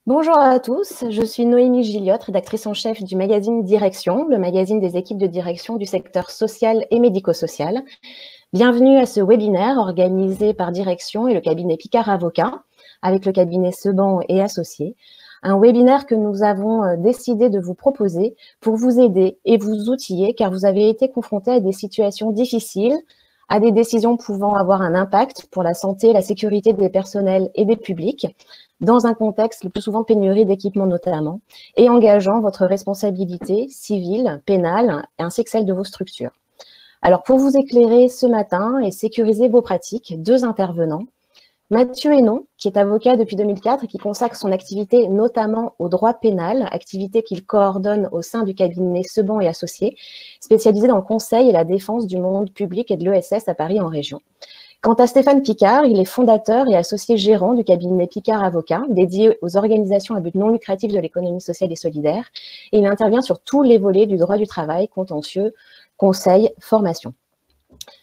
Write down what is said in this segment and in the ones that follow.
Bonjour à tous, je suis Noémie Gilliotte, rédactrice en chef du magazine Direction, le magazine des équipes de direction du secteur social et médico-social. Bienvenue à ce webinaire organisé par Direction et le cabinet Picard Avocat, avec le cabinet Seban et Associés. Un webinaire que nous avons décidé de vous proposer pour vous aider et vous outiller, car vous avez été confrontés à des situations difficiles, à des décisions pouvant avoir un impact pour la santé et la sécurité des personnels et des publics, dans un contexte le plus souvent pénurie d'équipements notamment, et engageant votre responsabilité civile, pénale, ainsi que celle de vos structures. Alors, pour vous éclairer ce matin et sécuriser vos pratiques, deux intervenants. Mathieu Hénon, qui est avocat depuis 2004 et qui consacre son activité notamment au droit pénal, activité qu'il coordonne au sein du cabinet Seban et Associés, spécialisé dans le conseil et la défense du monde public et de l'ESS à Paris en région. Quant à Stéphane Picard, il est fondateur et associé gérant du cabinet Picard Avocat, dédié aux organisations à but non lucratif de l'économie sociale et solidaire, et il intervient sur tous les volets du droit du travail, contentieux, conseil, formation.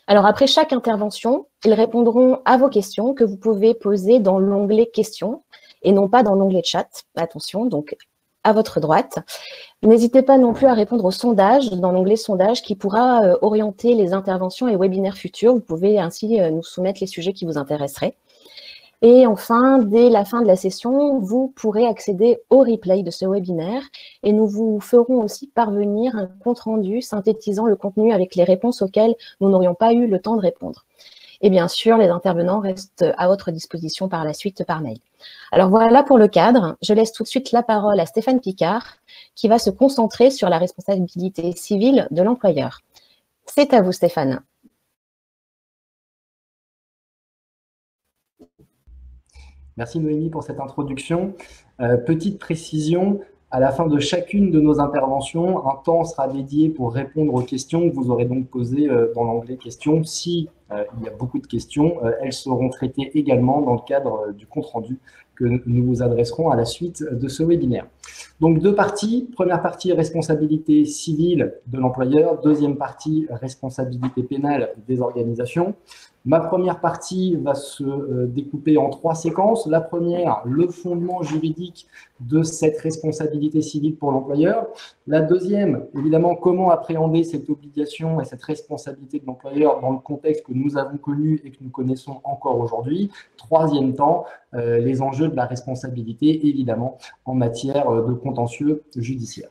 Alors, après chaque intervention, ils répondront à vos questions que vous pouvez poser dans l'onglet questions et non pas dans l'onglet chat. Attention, donc à votre droite. N'hésitez pas non plus à répondre au sondage dans l'onglet sondage qui pourra orienter les interventions et webinaires futurs. Vous pouvez ainsi nous soumettre les sujets qui vous intéresseraient. Et enfin, dès la fin de la session, vous pourrez accéder au replay de ce webinaire et nous vous ferons aussi parvenir un compte-rendu synthétisant le contenu avec les réponses auxquelles nous n'aurions pas eu le temps de répondre. Et bien sûr, les intervenants restent à votre disposition par la suite par mail. Alors voilà pour le cadre. Je laisse tout de suite la parole à Stéphane Picard qui va se concentrer sur la responsabilité civile de l'employeur. C'est à vous, Stéphane. Merci Noémie pour cette introduction. Petite précision, à la fin de chacune de nos interventions, un temps sera dédié pour répondre aux questions que vous aurez donc posées dans l'onglet questions. Si il y a beaucoup de questions, elles seront traitées également dans le cadre du compte-rendu que nous vous adresserons à la suite de ce webinaire. Donc deux parties. Première partie, responsabilité civile de l'employeur. Deuxième partie, responsabilité pénale des organisations. Ma première partie va se découper en trois séquences. La première, le fondement juridique de cette responsabilité civile pour l'employeur. La deuxième, évidemment, comment appréhender cette obligation et cette responsabilité de l'employeur dans le contexte que nous avons connu et que nous connaissons encore aujourd'hui. Troisième temps, les enjeux de la responsabilité, évidemment, en matière de contentieux judiciaire.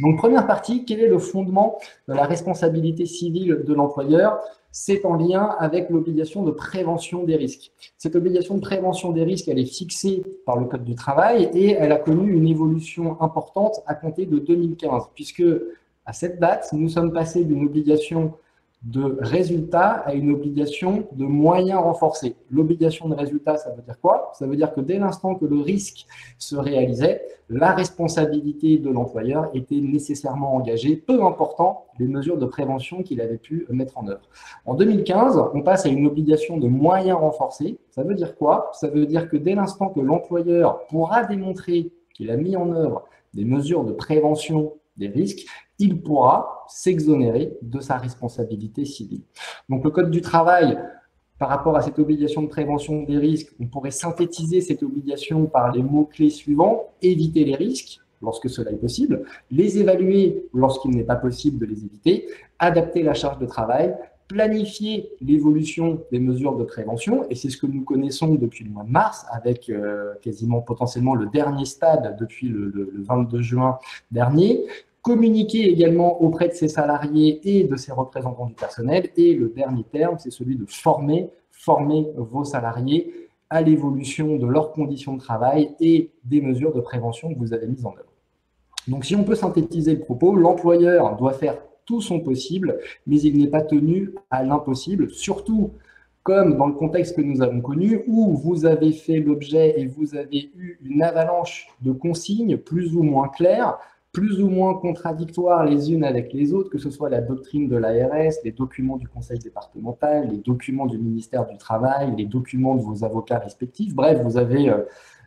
Donc, première partie, quel est le fondement de la responsabilité civile de l'employeur ? C'est en lien avec l'obligation de prévention des risques. Cette obligation de prévention des risques, elle est fixée par le Code du travail et elle a connu une évolution importante à compter de 2015, puisque à cette date, nous sommes passés d'une obligation de résultat à une obligation de moyens renforcés. L'obligation de résultat, ça veut dire quoi? Ça veut dire que dès l'instant que le risque se réalisait, la responsabilité de l'employeur était nécessairement engagée, peu important les mesures de prévention qu'il avait pu mettre en œuvre. En 2015, on passe à une obligation de moyens renforcés. Ça veut dire quoi? Ça veut dire que dès l'instant que l'employeur pourra démontrer qu'il a mis en œuvre des mesures de prévention des risques, il pourra s'exonérer de sa responsabilité civile. Donc le Code du travail, par rapport à cette obligation de prévention des risques, on pourrait synthétiser cette obligation par les mots-clés suivants: éviter les risques, lorsque cela est possible, les évaluer lorsqu'il n'est pas possible de les éviter, adapter la charge de travail, planifier l'évolution des mesures de prévention, et c'est ce que nous connaissons depuis le mois de mars, avec quasiment potentiellement le dernier stade depuis le 22 juin dernier, communiquer également auprès de ses salariés et de ses représentants du personnel, et le dernier terme, c'est celui de former vos salariés à l'évolution de leurs conditions de travail et des mesures de prévention que vous avez mises en œuvre. Donc si on peut synthétiser le propos, l'employeur doit faire tout son possible, mais il n'est pas tenu à l'impossible, surtout comme dans le contexte que nous avons connu, où vous avez fait l'objet et vous avez eu une avalanche de consignes plus ou moins claires, plus ou moins contradictoires les unes avec les autres, que ce soit la doctrine de l'ARS, les documents du conseil départemental, les documents du ministère du Travail, les documents de vos avocats respectifs. Bref, vous avez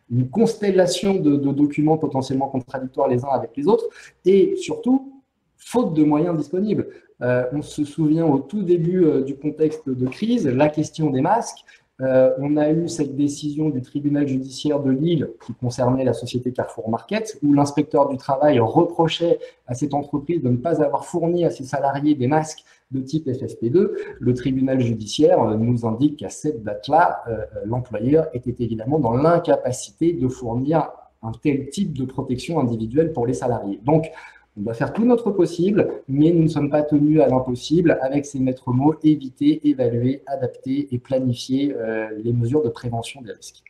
une constellation de documents potentiellement contradictoires les uns avec les autres, et surtout, faute de moyens disponibles. On se souvient au tout début du contexte de crise, la question des masques. On a eu cette décision du tribunal judiciaire de Lille qui concernait la société Carrefour Market, où l'inspecteur du travail reprochait à cette entreprise de ne pas avoir fourni à ses salariés des masques de type FFP2. Le tribunal judiciaire nous indique qu'à cette date-là, l'employeur était évidemment dans l'incapacité de fournir un tel type de protection individuelle pour les salariés. Donc, on doit faire tout notre possible, mais nous ne sommes pas tenus à l'impossible avec ces maîtres mots: éviter, évaluer, adapter et planifier les mesures de prévention des risques.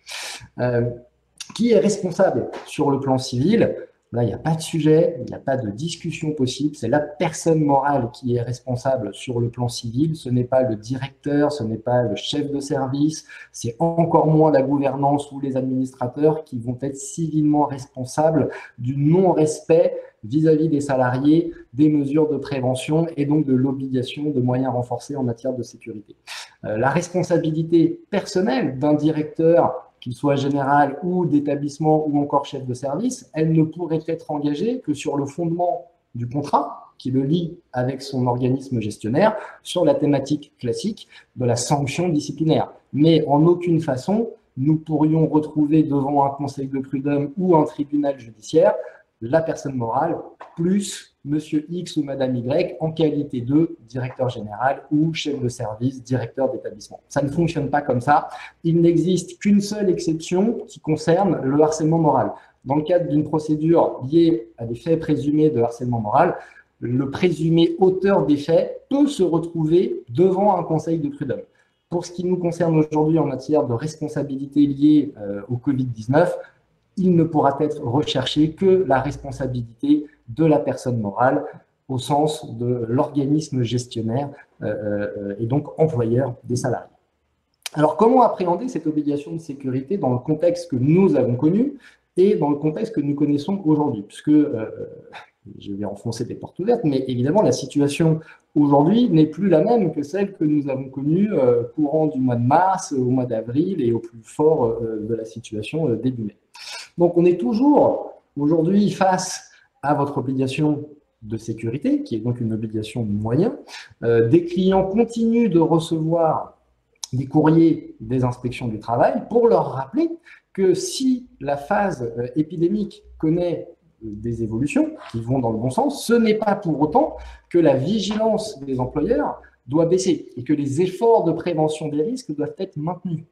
Qui est responsable sur le plan civil? Là, il n'y a pas de sujet, il n'y a pas de discussion possible. C'est la personne morale qui est responsable sur le plan civil. Ce n'est pas le directeur, ce n'est pas le chef de service, c'est encore moins la gouvernance ou les administrateurs qui vont être civilement responsables du non-respect vis-à-vis des salariés des mesures de prévention et donc de l'obligation de moyens renforcés en matière de sécurité. La responsabilité personnelle d'un directeur, qu'il soit général ou d'établissement ou encore chef de service, elle ne pourrait être engagée que sur le fondement du contrat qui le lie avec son organisme gestionnaire sur la thématique classique de la sanction disciplinaire. Mais en aucune façon, nous pourrions retrouver devant un conseil de prud'homme ou un tribunal judiciaire la personne morale plus Monsieur X ou Madame Y en qualité de directeur général ou chef de service, directeur d'établissement. Ça ne fonctionne pas comme ça. Il n'existe qu'une seule exception qui concerne le harcèlement moral. Dans le cadre d'une procédure liée à des faits présumés de harcèlement moral, le présumé auteur des faits peut se retrouver devant un conseil de prud'homme. Pour ce qui nous concerne aujourd'hui en matière de responsabilité liée au Covid-19, il ne pourra être recherché que la responsabilité de la personne morale au sens de l'organisme gestionnaire et donc employeur des salariés. Alors, comment appréhender cette obligation de sécurité dans le contexte que nous avons connu et dans le contexte que nous connaissons aujourd'hui? Puisque, je vais enfoncer des portes ouvertes, mais évidemment, la situation aujourd'hui n'est plus la même que celle que nous avons connue courant du mois de mars, au mois d'avril et au plus fort de la situation début mai. Donc, on est toujours aujourd'hui face à votre obligation de sécurité, qui est donc une obligation de moyens. Des clients continuent de recevoir des courriers des inspections du travail pour leur rappeler que si la phase épidémique connaît des évolutions qui vont dans le bon sens, ce n'est pas pour autant que la vigilance des employeurs doit baisser et que les efforts de prévention des risques doivent être maintenus.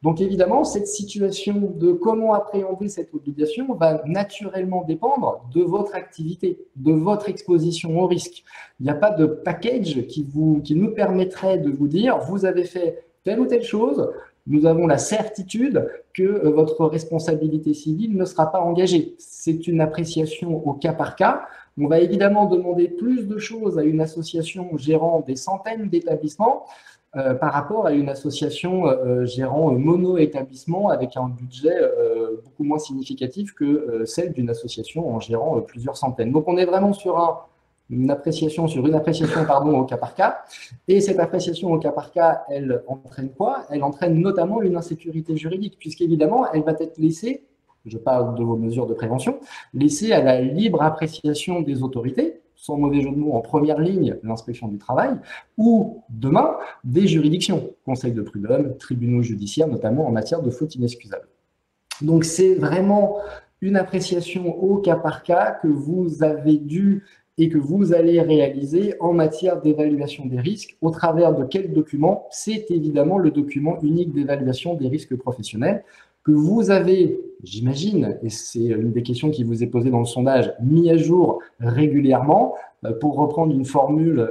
Donc évidemment, cette situation de comment appréhender cette obligation va naturellement dépendre de votre activité, de votre exposition au risque. Il n'y a pas de package qui nous permettrait de vous dire « vous avez fait telle ou telle chose », nous avons la certitude que votre responsabilité civile ne sera pas engagée. C'est une appréciation au cas par cas. On va évidemment demander plus de choses à une association gérant des centaines d'établissements par rapport à une association gérant mono-établissement avec un budget beaucoup moins significatif que celle d'une association en gérant plusieurs centaines. Donc on est vraiment sur une appréciation au cas par cas. Et cette appréciation au cas par cas, elle entraîne quoi? Elle entraîne notamment une insécurité juridique, puisqu'évidemment, elle va être laissée, je parle de vos mesures de prévention, laissée à la libre appréciation des autorités, sans mauvais jeu de mots, en première ligne, l'inspection du travail, ou demain, des juridictions, conseils de prud'homme, tribunaux judiciaires, notamment en matière de faute inexcusable. Donc c'est vraiment une appréciation au cas par cas que vous avez dû et que vous allez réaliser en matière d'évaluation des risques au travers de quel document? C'est évidemment le document unique d'évaluation des risques professionnels que vous avez, j'imagine, et c'est une des questions qui vous est posée dans le sondage, mis à jour régulièrement. Pour reprendre une formule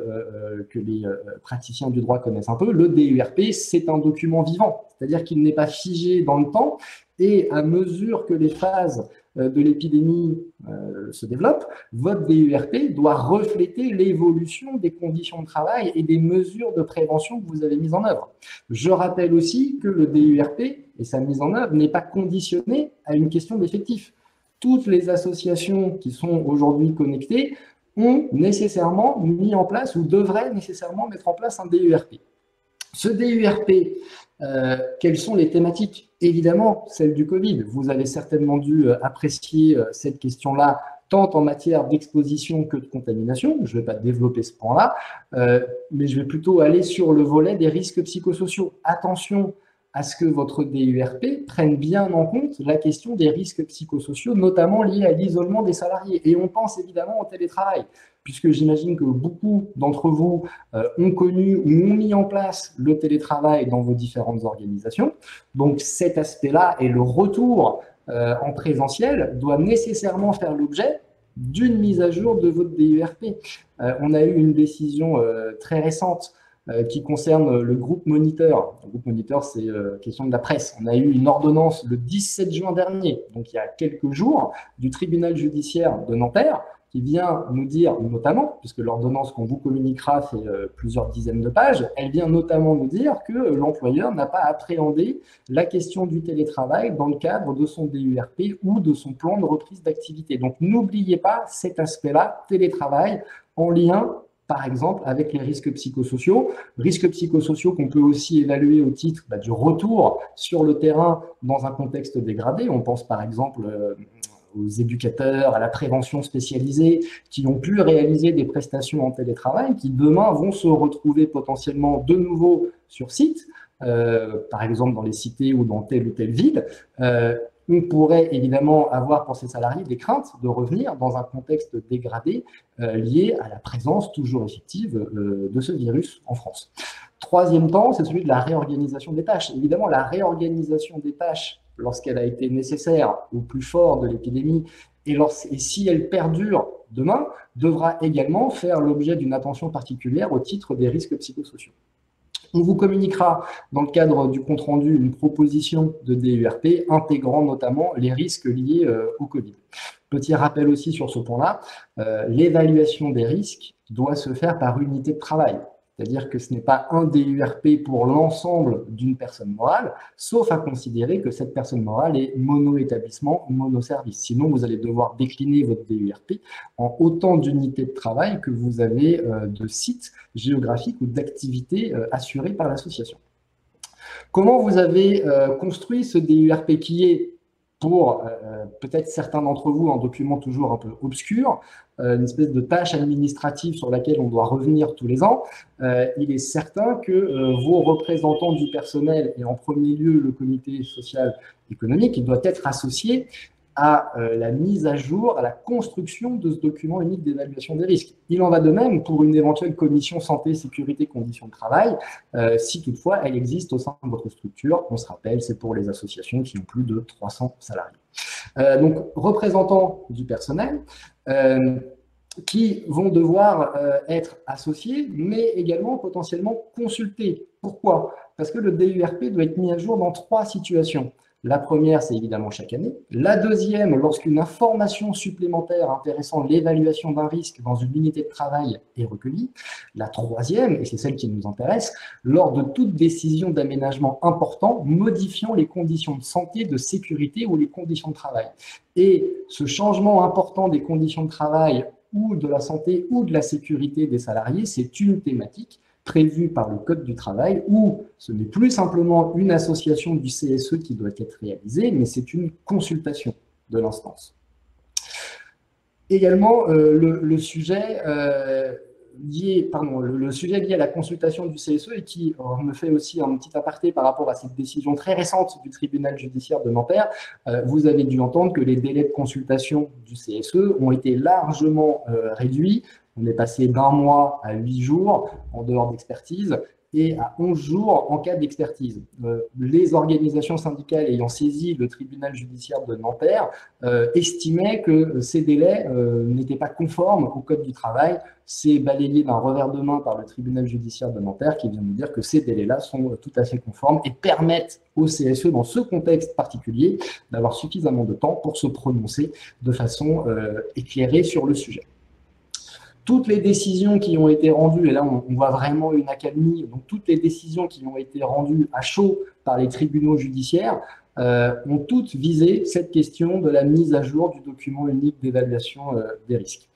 que les praticiens du droit connaissent un peu, le DURP, c'est un document vivant, c'est-à-dire qu'il n'est pas figé dans le temps et à mesure que les phases de l'épidémie se développent, votre DURP doit refléter l'évolution des conditions de travail et des mesures de prévention que vous avez mises en œuvre. Je rappelle aussi que le DURP et sa mise en œuvre n'est pas conditionné à une question d'effectif. Toutes les associations qui sont aujourd'hui connectées ont nécessairement mis en place ou devraient nécessairement mettre en place un DURP. Ce DURP, quelles sont les thématiques? Évidemment, celle du Covid. Vous avez certainement dû apprécier cette question-là, tant en matière d'exposition que de contamination. Je ne vais pas développer ce point-là, mais je vais plutôt aller sur le volet des risques psychosociaux. Attention à ce que votre DURP prenne bien en compte la question des risques psychosociaux, notamment liés à l'isolement des salariés. Et on pense évidemment au télétravail, puisque j'imagine que beaucoup d'entre vous ont connu ou ont mis en place le télétravail dans vos différentes organisations. Donc cet aspect-là et le retour en présentiel doit nécessairement faire l'objet d'une mise à jour de votre DURP. On a eu une décision très récente qui concerne le groupe Moniteur. Le groupe Moniteur, c'est question de la presse. On a eu une ordonnance le 17 juin dernier, donc il y a quelques jours, du tribunal judiciaire de Nanterre, qui vient nous dire notamment, puisque l'ordonnance qu'on vous communiquera fait plusieurs dizaines de pages, elle vient notamment nous dire que l'employeur n'a pas appréhendé la question du télétravail dans le cadre de son DURP ou de son plan de reprise d'activité. Donc n'oubliez pas cet aspect-là, télétravail, en lien par exemple, avec les risques psychosociaux qu'on peut aussi évaluer au titre du retour sur le terrain dans un contexte dégradé. On pense par exemple aux éducateurs, à la prévention spécialisée, qui ont pu réaliser des prestations en télétravail, qui demain vont se retrouver potentiellement de nouveau sur site, par exemple dans les cités ou dans telle ou telle ville. On pourrait évidemment avoir pour ces salariés des craintes de revenir dans un contexte dégradé lié à la présence toujours effective de ce virus en France. Troisième temps, c'est celui de la réorganisation des tâches. Évidemment, la réorganisation des tâches, lorsqu'elle a été nécessaire au plus fort de l'épidémie, et si elle perdure demain, devra également faire l'objet d'une attention particulière au titre des risques psychosociaux. On vous communiquera dans le cadre du compte-rendu une proposition de DURP intégrant notamment les risques liés au Covid. Petit rappel aussi sur ce point-là, l'évaluation des risques doit se faire par unité de travail. C'est-à-dire que ce n'est pas un DURP pour l'ensemble d'une personne morale, sauf à considérer que cette personne morale est mono-établissement ou mono-service. Sinon, vous allez devoir décliner votre DURP en autant d'unités de travail que vous avez de sites géographiques ou d'activités assurés par l'association. Comment vous avez construit ce DURP qui est, pour peut-être certains d'entre vous, un document toujours un peu obscur, une espèce de tâche administrative sur laquelle on doit revenir tous les ans, il est certain que vos représentants du personnel, et en premier lieu le comité social économique, il doit être associé à la mise à jour, à la construction de ce document unique d'évaluation des risques. Il en va de même pour une éventuelle commission santé, sécurité, conditions de travail, si toutefois elle existe au sein de votre structure. On se rappelle, c'est pour les associations qui ont plus de 300 salariés. Donc, représentants du personnel, qui vont devoir être associés, mais également potentiellement consultés. Pourquoi? Parce que le DURP doit être mis à jour dans 3 situations. La première, c'est évidemment chaque année. La deuxième, lorsqu'une information supplémentaire intéressant l'évaluation d'un risque dans une unité de travail est recueillie. La troisième, et c'est celle qui nous intéresse, lors de toute décision d'aménagement important modifiant les conditions de santé, de sécurité ou les conditions de travail. Et ce changement important des conditions de travail ou de la santé ou de la sécurité des salariés, c'est une thématique prévu par le Code du travail, où ce n'est plus simplement une association du CSE qui doit être réalisée, mais c'est une consultation de l'instance. Également, le sujet lié à la consultation du CSE, et qui me fait aussi un petit aparté par rapport à cette décision très récente du tribunal judiciaire de Nanterre. Vous avez dû entendre que les délais de consultation du CSE ont été largement réduits. On est passé d'1 mois à 8 jours en dehors d'expertise et à 11 jours en cas d'expertise. Les organisations syndicales ayant saisi le tribunal judiciaire de Nanterre estimaient que ces délais n'étaient pas conformes au Code du travail. C'est balayé d'un revers de main par le tribunal judiciaire de Nanterre qui vient nous dire que ces délais-là sont tout à fait conformes et permettent au CSE, dans ce contexte particulier, d'avoir suffisamment de temps pour se prononcer de façon éclairée sur le sujet. Toutes les décisions qui ont été rendues, et là on voit vraiment une accalmie, donc toutes les décisions qui ont été rendues à chaud par les tribunaux judiciaires ont toutes visé cette question de la mise à jour du document unique d'évaluation des risques.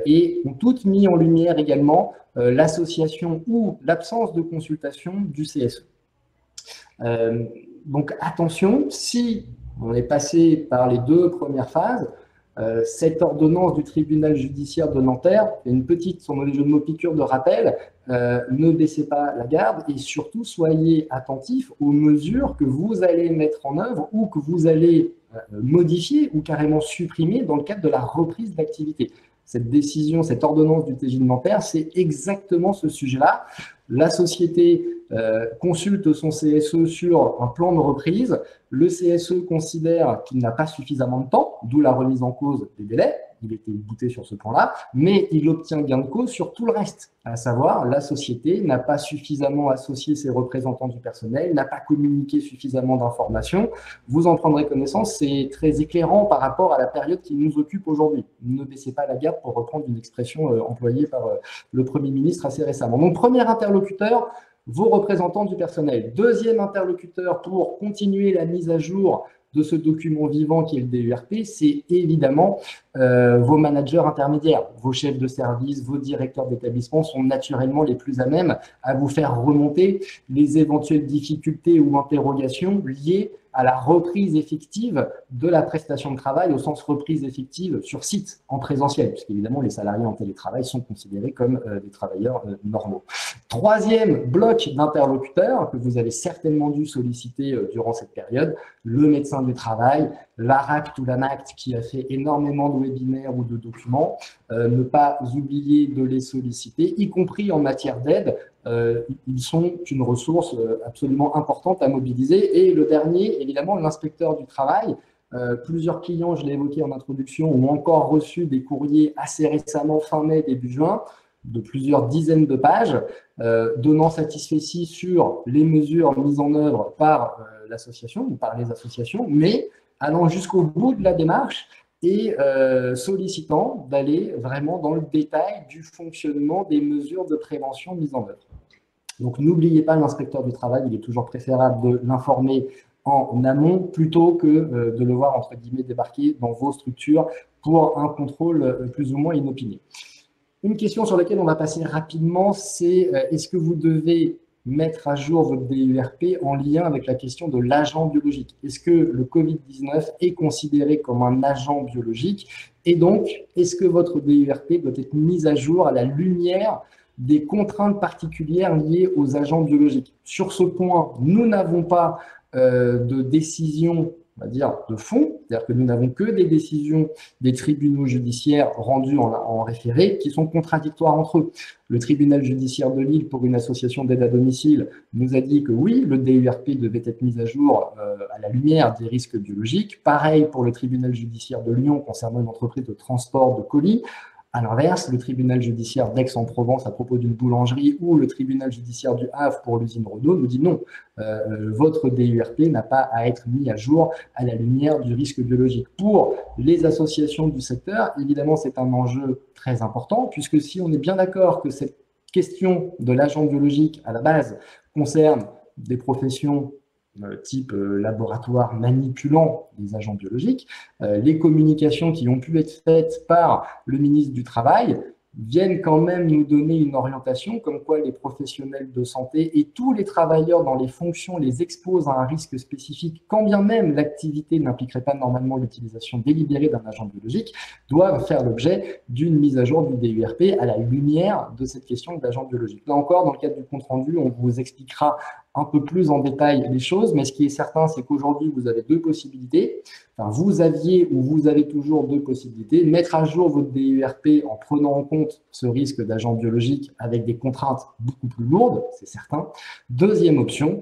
Et ont toutes mis en lumière également l'association ou l'absence de consultation du CSE. Donc attention, si on est passé par les 2 premières phases, Cette ordonnance du tribunal judiciaire de Nanterre, une petite, sans mauvais jeu de mots, piqûre de rappel, ne baissez pas la garde et surtout soyez attentifs aux mesures que vous allez mettre en œuvre ou que vous allez modifier ou carrément supprimer dans le cadre de la reprise d'activité. Cette décision, cette ordonnance du TJ de Nanterre, c'est exactement ce sujet-là. La société consulte son CSE sur un plan de reprise. Le CSE considère qu'il n'a pas suffisamment de temps, d'où la remise en cause des délais. Il était bouté sur ce plan-là, mais il obtient gain de cause sur tout le reste, à savoir la société n'a pas suffisamment associé ses représentants du personnel, n'a pas communiqué suffisamment d'informations. Vous en prendrez connaissance, c'est très éclairant par rapport à la période qui nous occupe aujourd'hui. Ne baissez pas la garde, pour reprendre une expression employée par le Premier ministre assez récemment. Donc, premier interlocuteur, vos représentants du personnel. Deuxième interlocuteur pour continuer la mise à jour de ce document vivant qui est le DURP, c'est évidemment vos managers intermédiaires, vos chefs de service, vos directeurs d'établissement sont naturellement les plus à même à vous faire remonter les éventuelles difficultés ou interrogations liées à la reprise effective de la prestation de travail au sens reprise effective sur site, en présentiel, puisqu'évidemment les salariés en télétravail sont considérés comme des travailleurs normaux. Troisième bloc d'interlocuteurs que vous avez certainement dû solliciter durant cette période, le médecin du travail, l'ARACT ou l'ANACT qui a fait énormément de webinaires ou de documents, ne pas oublier de les solliciter, y compris en matière d'aide. Ils sont une ressource absolument importante à mobiliser. Et le dernier, évidemment, l'inspecteur du travail. Plusieurs clients, je l'ai évoqué en introduction, ont encore reçu des courriers assez récemment, fin mai, début juin, de plusieurs dizaines de pages, donnant satisfecit sur les mesures mises en œuvre par l'association ou par les associations, mais allant jusqu'au bout de la démarche et sollicitant d'aller vraiment dans le détail du fonctionnement des mesures de prévention mises en œuvre. Donc, n'oubliez pas l'inspecteur du travail, il est toujours préférable de l'informer en amont plutôt que de le voir, entre guillemets, débarquer dans vos structures pour un contrôle plus ou moins inopiné. Une question sur laquelle on va passer rapidement, c'est est-ce que vous devez mettre à jour votre DURP en lien avec la question de l'agent biologique? Est-ce que le Covid-19 est considéré comme un agent biologique? Et donc, est-ce que votre DURP doit être mis à jour à la lumière des contraintes particulières liées aux agents biologiques? Sur ce point, nous n'avons pas de décision, on va dire, de fond, c'est-à-dire que nous n'avons que des décisions des tribunaux judiciaires rendues en référé qui sont contradictoires entre eux. Le tribunal judiciaire de Lille, pour une association d'aide à domicile, nous a dit que oui, le DURP devait être mis à jour à la lumière des risques biologiques. Pareil pour le tribunal judiciaire de Lyon concernant une entreprise de transport de colis. À l'inverse, le tribunal judiciaire d'Aix-en-Provence à propos d'une boulangerie ou le tribunal judiciaire du Havre pour l'usine Renault nous dit non, votre DURP n'a pas à être mis à jour à la lumière du risque biologique. Pour les associations du secteur, évidemment, c'est un enjeu très important puisque si on est bien d'accord que cette question de l'agent biologique à la base concerne des professions type laboratoire manipulant les agents biologiques, les communications qui ont pu être faites par le ministre du Travail viennent quand même nous donner une orientation comme quoi les professionnels de santé et tous les travailleurs dans les fonctions les exposent à un risque spécifique, quand bien même l'activité n'impliquerait pas normalement l'utilisation délibérée d'un agent biologique, doivent faire l'objet d'une mise à jour du DURP à la lumière de cette question d'agent biologique. Là encore, dans le cadre du compte-rendu, on vous expliquera un peu plus en détail les choses, mais ce qui est certain, c'est qu'aujourd'hui, vous avez deux possibilités. Enfin, vous aviez ou vous avez toujours deux possibilités. Mettre à jour votre DURP en prenant en compte ce risque d'agent biologique avec des contraintes beaucoup plus lourdes, c'est certain. Deuxième option,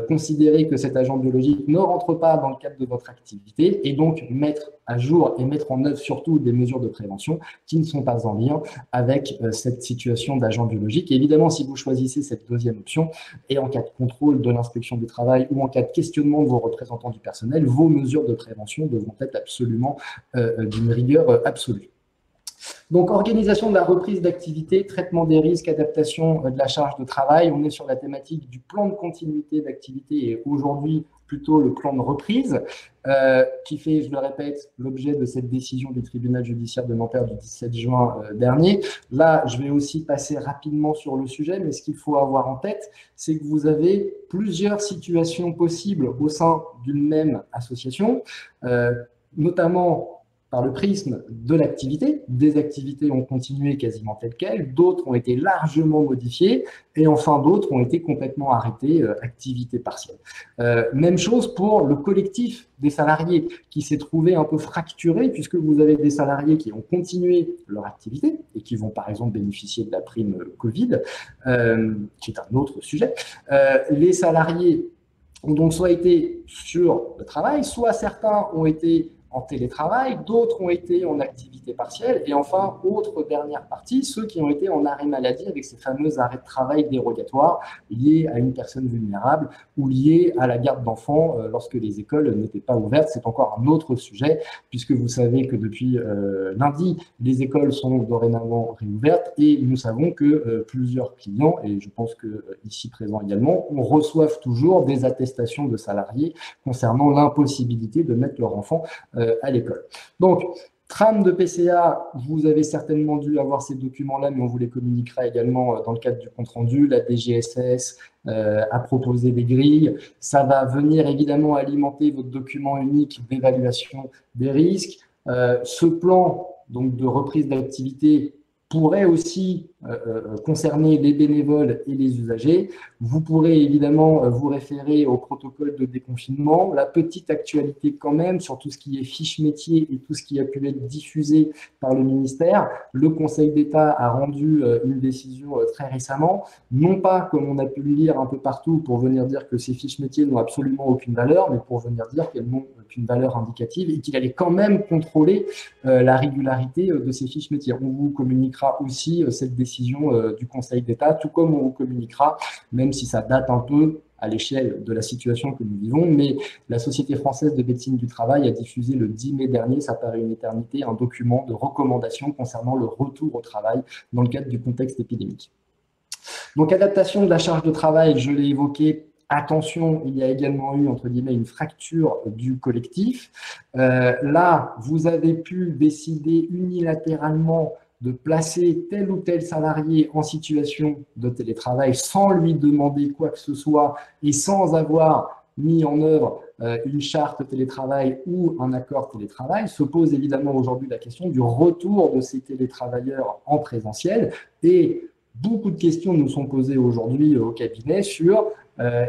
considérer que cet agent biologique ne rentre pas dans le cadre de votre activité et donc mettre à jour et mettre en œuvre surtout des mesures de prévention qui ne sont pas en lien avec cette situation d'agent biologique. Et évidemment, si vous choisissez cette deuxième option et en cas de contrôle de l'inspection du travail ou en cas de questionnement de vos représentants du personnel, vos mesures de prévention devront être absolument d'une rigueur absolue. Donc, organisation de la reprise d'activité, traitement des risques, adaptation de la charge de travail. On est sur la thématique du plan de continuité d'activité et aujourd'hui plutôt le plan de reprise qui fait, je le répète, l'objet de cette décision du tribunal judiciaire de Nanterre du 17 juin dernier. Là, je vais aussi passer rapidement sur le sujet, mais ce qu'il faut avoir en tête, c'est que vous avez plusieurs situations possibles au sein d'une même association, notamment par le prisme de l'activité. Des activités ont continué quasiment telles quelles, d'autres ont été largement modifiées, et enfin d'autres ont été complètement arrêtées, activité partielle. Même chose pour le collectif des salariés qui s'est trouvé un peu fracturé, puisque vous avez des salariés qui ont continué leur activité et qui vont par exemple bénéficier de la prime Covid, qui est un autre sujet. Les salariés ont donc soit été sur le travail, soit certains ont été en télétravail, d'autres ont été en activité partielle, et enfin, autre dernière partie, ceux qui ont été en arrêt maladie avec ces fameux arrêts de travail dérogatoires liés à une personne vulnérable ou liés à la garde d'enfants lorsque les écoles n'étaient pas ouvertes. C'est encore un autre sujet, puisque vous savez que depuis lundi, les écoles sont dorénavant réouvertes, et nous savons que plusieurs clients, et je pense que ici présents également, reçoivent toujours des attestations de salariés concernant l'impossibilité de mettre leur enfant à l'école. Donc, trame de PCA, vous avez certainement dû avoir ces documents-là, mais on vous les communiquera également dans le cadre du compte-rendu. La DGSS a proposé des grilles. Ça va venir évidemment alimenter votre document unique d'évaluation des risques. Ce plan donc, de reprise d'activité pourrait aussi concerner les bénévoles et les usagers. Vous pourrez évidemment vous référer au protocole de déconfinement. La petite actualité quand même sur tout ce qui est fiche métier et tout ce qui a pu être diffusé par le ministère. Le Conseil d'État a rendu une décision très récemment, non pas comme on a pu le lire un peu partout pour venir dire que ces fiches métiers n'ont absolument aucune valeur, mais pour venir dire qu'elles n'ont aucune valeur indicative et qu'il allait quand même contrôler la régularité de ces fiches métiers. On vous communiquera aussi cette décision du Conseil d'État, tout comme on vous communiquera, même si ça date un peu à l'échelle de la situation que nous vivons, mais la Société française de médecine du travail a diffusé le 10 mai dernier, ça paraît une éternité, un document de recommandation concernant le retour au travail dans le cadre du contexte épidémique. Donc, adaptation de la charge de travail, je l'ai évoqué. Attention, il y a également eu, entre guillemets, une fracture du collectif. Là, vous avez pu décider unilatéralement de placer tel ou tel salarié en situation de télétravail sans lui demander quoi que ce soit et sans avoir mis en œuvre une charte télétravail ou un accord télétravail. Se pose évidemment aujourd'hui la question du retour de ces télétravailleurs en présentiel, et beaucoup de questions nous sont posées aujourd'hui au cabinet sur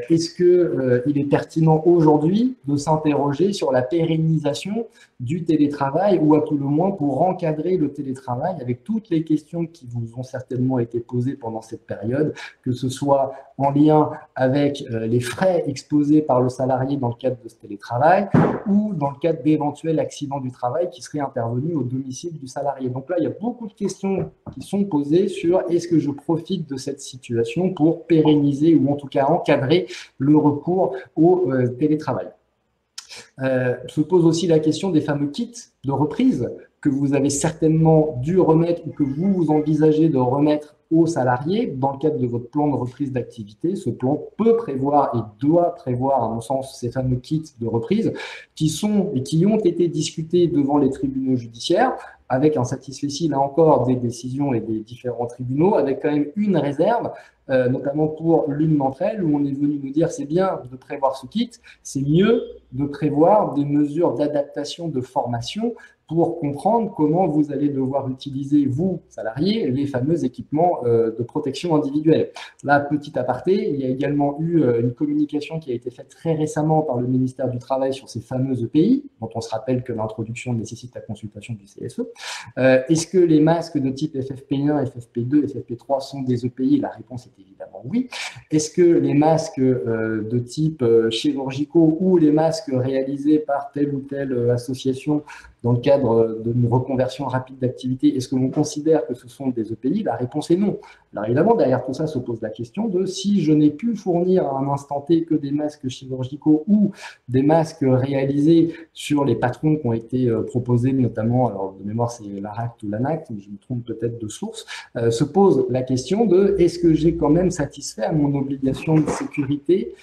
est-ce qu'il est pertinent aujourd'hui de s'interroger sur la pérennisation du télétravail, ou à tout le moins pour encadrer le télétravail avec toutes les questions qui vous ont certainement été posées pendant cette période, que ce soit en lien avec les frais exposés par le salarié dans le cadre de ce télétravail ou dans le cadre d'éventuels accidents du travail qui seraient intervenus au domicile du salarié. Donc là, il y a beaucoup de questions qui sont posées sur est-ce que je profite de cette situation pour pérenniser ou en tout cas encadrer le recours au télétravail. Se pose aussi la question des fameux kits de reprise que vous avez certainement dû remettre ou que vous envisagez de remettre aux salariés dans le cadre de votre plan de reprise d'activité. Ce plan peut prévoir et doit prévoir, à mon sens, ces fameux kits de reprise qui sont et qui ont été discutés devant les tribunaux judiciaires avec un satisfecit, là encore, des décisions et des différents tribunaux, avec quand même une réserve, notamment pour l'une d'entre elles, où on est venu nous dire c'est bien de prévoir ce kit, c'est mieux de prévoir des mesures d'adaptation, de formation pour comprendre comment vous allez devoir utiliser, vous, salariés, les fameux équipements de protection individuelle. Là, petit aparté, il y a également eu une communication qui a été faite très récemment par le ministère du Travail sur ces fameux EPI, dont on se rappelle que l'introduction nécessite la consultation du CSE. Est-ce que les masques de type FFP1, FFP2, FFP3 sont des EPI? La réponse est évidemment oui. Est-ce que les masques de type chirurgicaux ou les masques réalisés par telle ou telle association dans le cadre d'une reconversion rapide d'activité, est-ce que l'on considère que ce sont des EPI? La réponse est non. Alors évidemment, derrière tout ça se pose la question de si je n'ai pu fournir à un instant T que des masques chirurgicaux ou des masques réalisés sur les patrons qui ont été proposés, notamment, alors de mémoire c'est l'ARACT ou l'ANACT, je me trompe peut-être de source, se pose la question de est-ce que j'ai quand même satisfait à mon obligation de sécurité,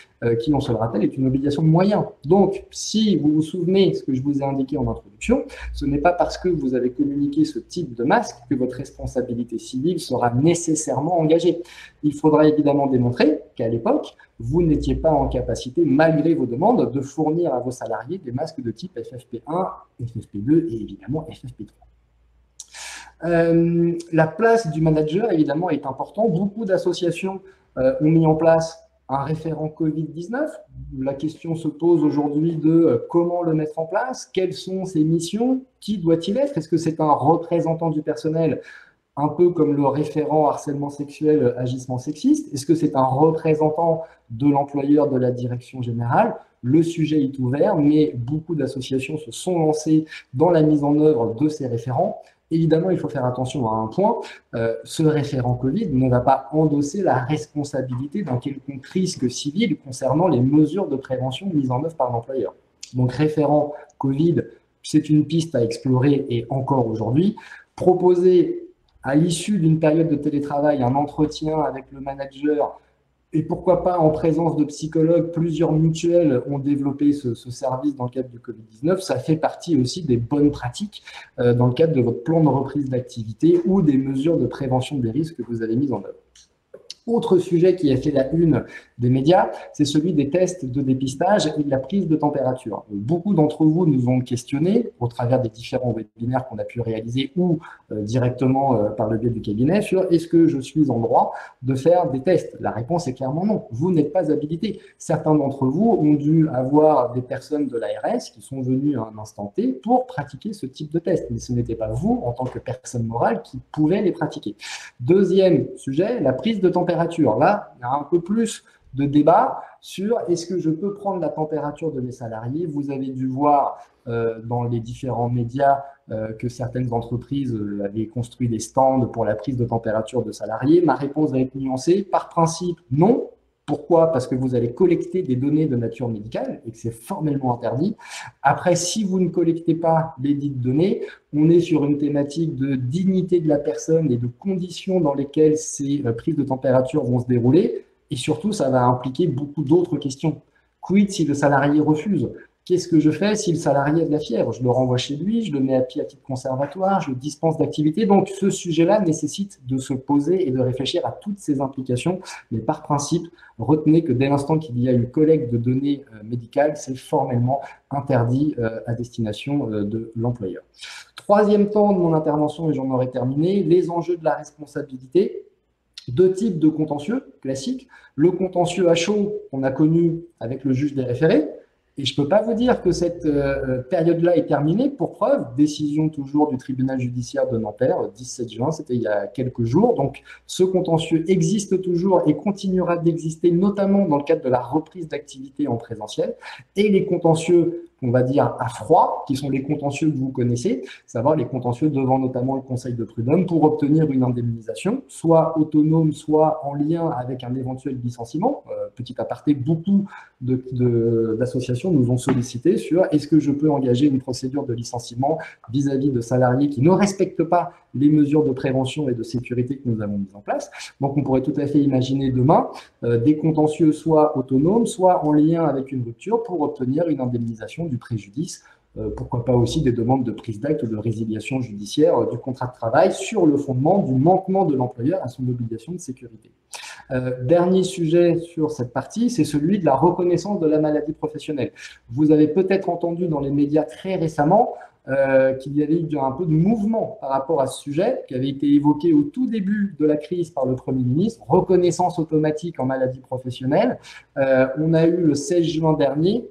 qui, on se le rappelle, est une obligation de moyens. Donc, si vous vous souvenez ce que je vous ai indiqué en introduction, ce n'est pas parce que vous avez communiqué ce type de masque que votre responsabilité civile sera nécessairement engagée. Il faudra évidemment démontrer qu'à l'époque, vous n'étiez pas en capacité, malgré vos demandes, de fournir à vos salariés des masques de type FFP1, FFP2 et évidemment FFP3. La place du manager, évidemment, est importante. Beaucoup d'associations ont mis en place un référent Covid-19. La question se pose aujourd'hui de comment le mettre en place, quelles sont ses missions, qui doit-il être? Est-ce que c'est un représentant du personnel, un peu comme le référent harcèlement sexuel, agissement sexiste? Est-ce que c'est un représentant de l'employeur, de la direction générale? Le sujet est ouvert, mais beaucoup d'associations se sont lancées dans la mise en œuvre de ces référents. Évidemment, il faut faire attention à un point, ce référent Covid ne va pas endosser la responsabilité d'un quelconque risque civil concernant les mesures de prévention mises en œuvre par l'employeur. Donc, référent Covid, c'est une piste à explorer et encore aujourd'hui. Proposer à l'issue d'une période de télétravail un entretien avec le manager, et pourquoi pas en présence de psychologues, plusieurs mutuelles ont développé ce service dans le cadre du Covid-19. Ça fait partie aussi des bonnes pratiques dans le cadre de votre plan de reprise d'activité ou des mesures de prévention des risques que vous avez mises en œuvre. Autre sujet qui a fait la une des médias, c'est celui des tests de dépistage et de la prise de température. Beaucoup d'entre vous nous ont questionné au travers des différents webinaires qu'on a pu réaliser ou directement par le biais du cabinet sur est-ce que je suis en droit de faire des tests? La réponse est clairement non. Vous n'êtes pas habilité. Certains d'entre vous ont dû avoir des personnes de l'ARS qui sont venues à un instant T pour pratiquer ce type de test. Mais ce n'était pas vous, en tant que personne morale, qui pouvez les pratiquer. Deuxième sujet, la prise de température. Là, il y a un peu plus de débat sur est-ce que je peux prendre la température de mes salariés. Vous avez dû voir dans les différents médias que certaines entreprises avaient construit des stands pour la prise de température de salariés. Ma réponse va être nuancée. Par principe, non. Pourquoi? Parce que vous allez collecter des données de nature médicale et que c'est formellement interdit. Après, si vous ne collectez pas les dites données, on est sur une thématique de dignité de la personne et de conditions dans lesquelles ces prises de température vont se dérouler. Et surtout, ça va impliquer beaucoup d'autres questions. Quid si le salarié refuse? Qu'est-ce que je fais si le salarié a de la fièvre? Je le renvoie chez lui, je le mets à pied à titre conservatoire, je le dispense d'activité. Donc, ce sujet-là nécessite de se poser et de réfléchir à toutes ces implications. Mais par principe, retenez que dès l'instant qu'il y a une collecte de données médicales, c'est formellement interdit à destination de l'employeur. Troisième temps de mon intervention, et j'en aurai terminé, les enjeux de la responsabilité. Deux types de contentieux classiques. Le contentieux à chaud qu'on a connu avec le juge des référés. Et je ne peux pas vous dire que cette période-là est terminée. Pour preuve, décision toujours du tribunal judiciaire de Nanterre, 17 juin, c'était il y a quelques jours. Donc, ce contentieux existe toujours et continuera d'exister, notamment dans le cadre de la reprise d'activité en présentiel. Et les contentieux, on va dire, à froid, qui sont les contentieux que vous connaissez, savoir les contentieux devant notamment le Conseil de prud'homme pour obtenir une indemnisation, soit autonome, soit en lien avec un éventuel licenciement. Petit aparté, beaucoup d'associations nous ont sollicité sur est-ce que je peux engager une procédure de licenciement vis-à-vis de salariés qui ne respectent pas les mesures de prévention et de sécurité que nous avons mises en place. Donc, on pourrait tout à fait imaginer demain des contentieux soit autonomes, soit en lien avec une rupture pour obtenir une indemnisation du préjudice. Pourquoi pas aussi des demandes de prise d'acte ou de résiliation judiciaire du contrat de travail sur le fondement du manquement de l'employeur à son obligation de sécurité. Dernier sujet sur cette partie, c'est celui de la reconnaissance de la maladie professionnelle. Vous avez peut-être entendu dans les médias très récemment qu'il y avait eu un peu de mouvement par rapport à ce sujet qui avait été évoqué au tout début de la crise par le Premier ministre, reconnaissance automatique en maladie professionnelle. On a eu le 16 juin dernier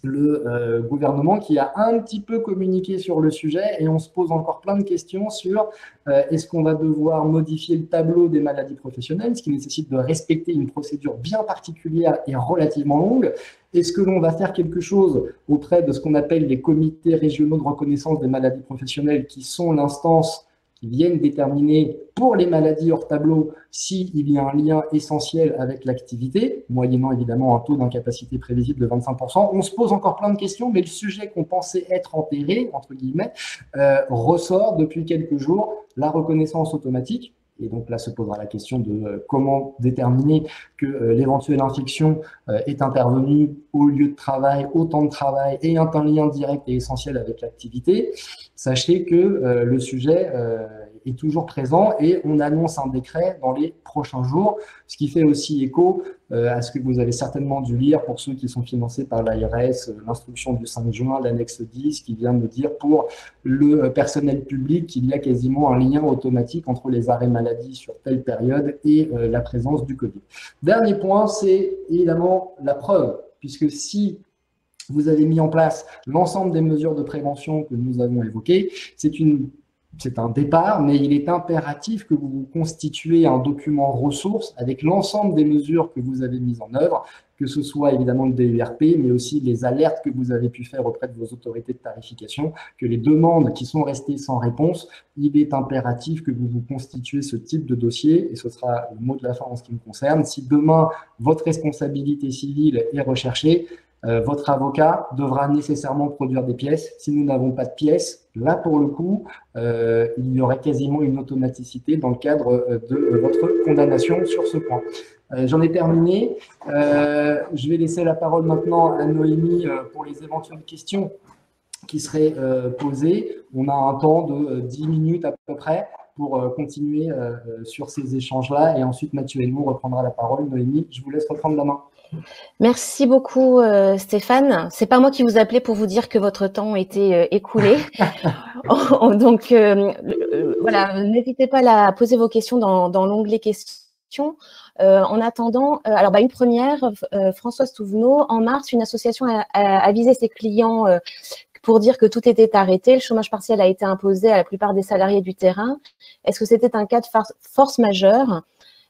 le gouvernement qui a un petit peu communiqué sur le sujet et on se pose encore plein de questions sur est-ce qu'on va devoir modifier le tableau des maladies professionnelles, ce qui nécessite de respecter une procédure bien particulière et relativement longue. Est-ce que l'on va faire quelque chose auprès de ce qu'on appelle les comités régionaux de reconnaissance des maladies professionnelles qui sont l'instance qui viennent déterminer pour les maladies hors tableau s'il y a un lien essentiel avec l'activité, moyennant évidemment un taux d'incapacité prévisible de 25%. On se pose encore plein de questions, mais le sujet qu'on pensait être enterré, entre guillemets, ressort depuis quelques jours, la reconnaissance automatique. Et donc là se posera la question de comment déterminer que l'éventuelle infection est intervenue au lieu de travail, au temps de travail et un lien direct et essentiel avec l'activité. Sachez que le sujet est toujours présent et on annonce un décret dans les prochains jours, ce qui fait aussi écho à ce que vous avez certainement dû lire pour ceux qui sont financés par l'ARS, l'instruction du 5 juin, l'annexe 10, qui vient de dire pour le personnel public qu'il y a quasiment un lien automatique entre les arrêts maladie sur telle période et la présence du Covid. Dernier point, c'est évidemment la preuve, puisque si vous avez mis en place l'ensemble des mesures de prévention que nous avons évoquées, c'est un départ, mais il est impératif que vous constituez un document ressource avec l'ensemble des mesures que vous avez mises en œuvre, que ce soit évidemment le DURP, mais aussi les alertes que vous avez pu faire auprès de vos autorités de tarification, que les demandes qui sont restées sans réponse, il est impératif que vous vous constituez ce type de dossier, et ce sera le mot de la fin en ce qui me concerne. Si demain, votre responsabilité civile est recherchée, votre avocat devra nécessairement produire des pièces. Si nous n'avons pas de pièces, là pour le coup, il y aurait quasiment une automaticité dans le cadre de votre condamnation sur ce point. J'en ai terminé. Je vais laisser la parole maintenant à Noémie pour les éventuelles questions qui seraient posées. On a un temps de 10 minutes à peu près pour continuer sur ces échanges-là et ensuite Mathieu Helmont reprendra la parole. Noémie, je vous laisse reprendre la main. Merci beaucoup Stéphane. C'est pas moi qui vous appelais pour vous dire que votre temps était écoulé. Donc voilà, n'hésitez pas à poser vos questions dans l'onglet questions. En attendant, alors une première, Françoise Touvenot, en mars, une association a avisé ses clients pour dire que tout était arrêté. Le chômage partiel a été imposé à la plupart des salariés du terrain. Est-ce que c'était un cas de force majeure?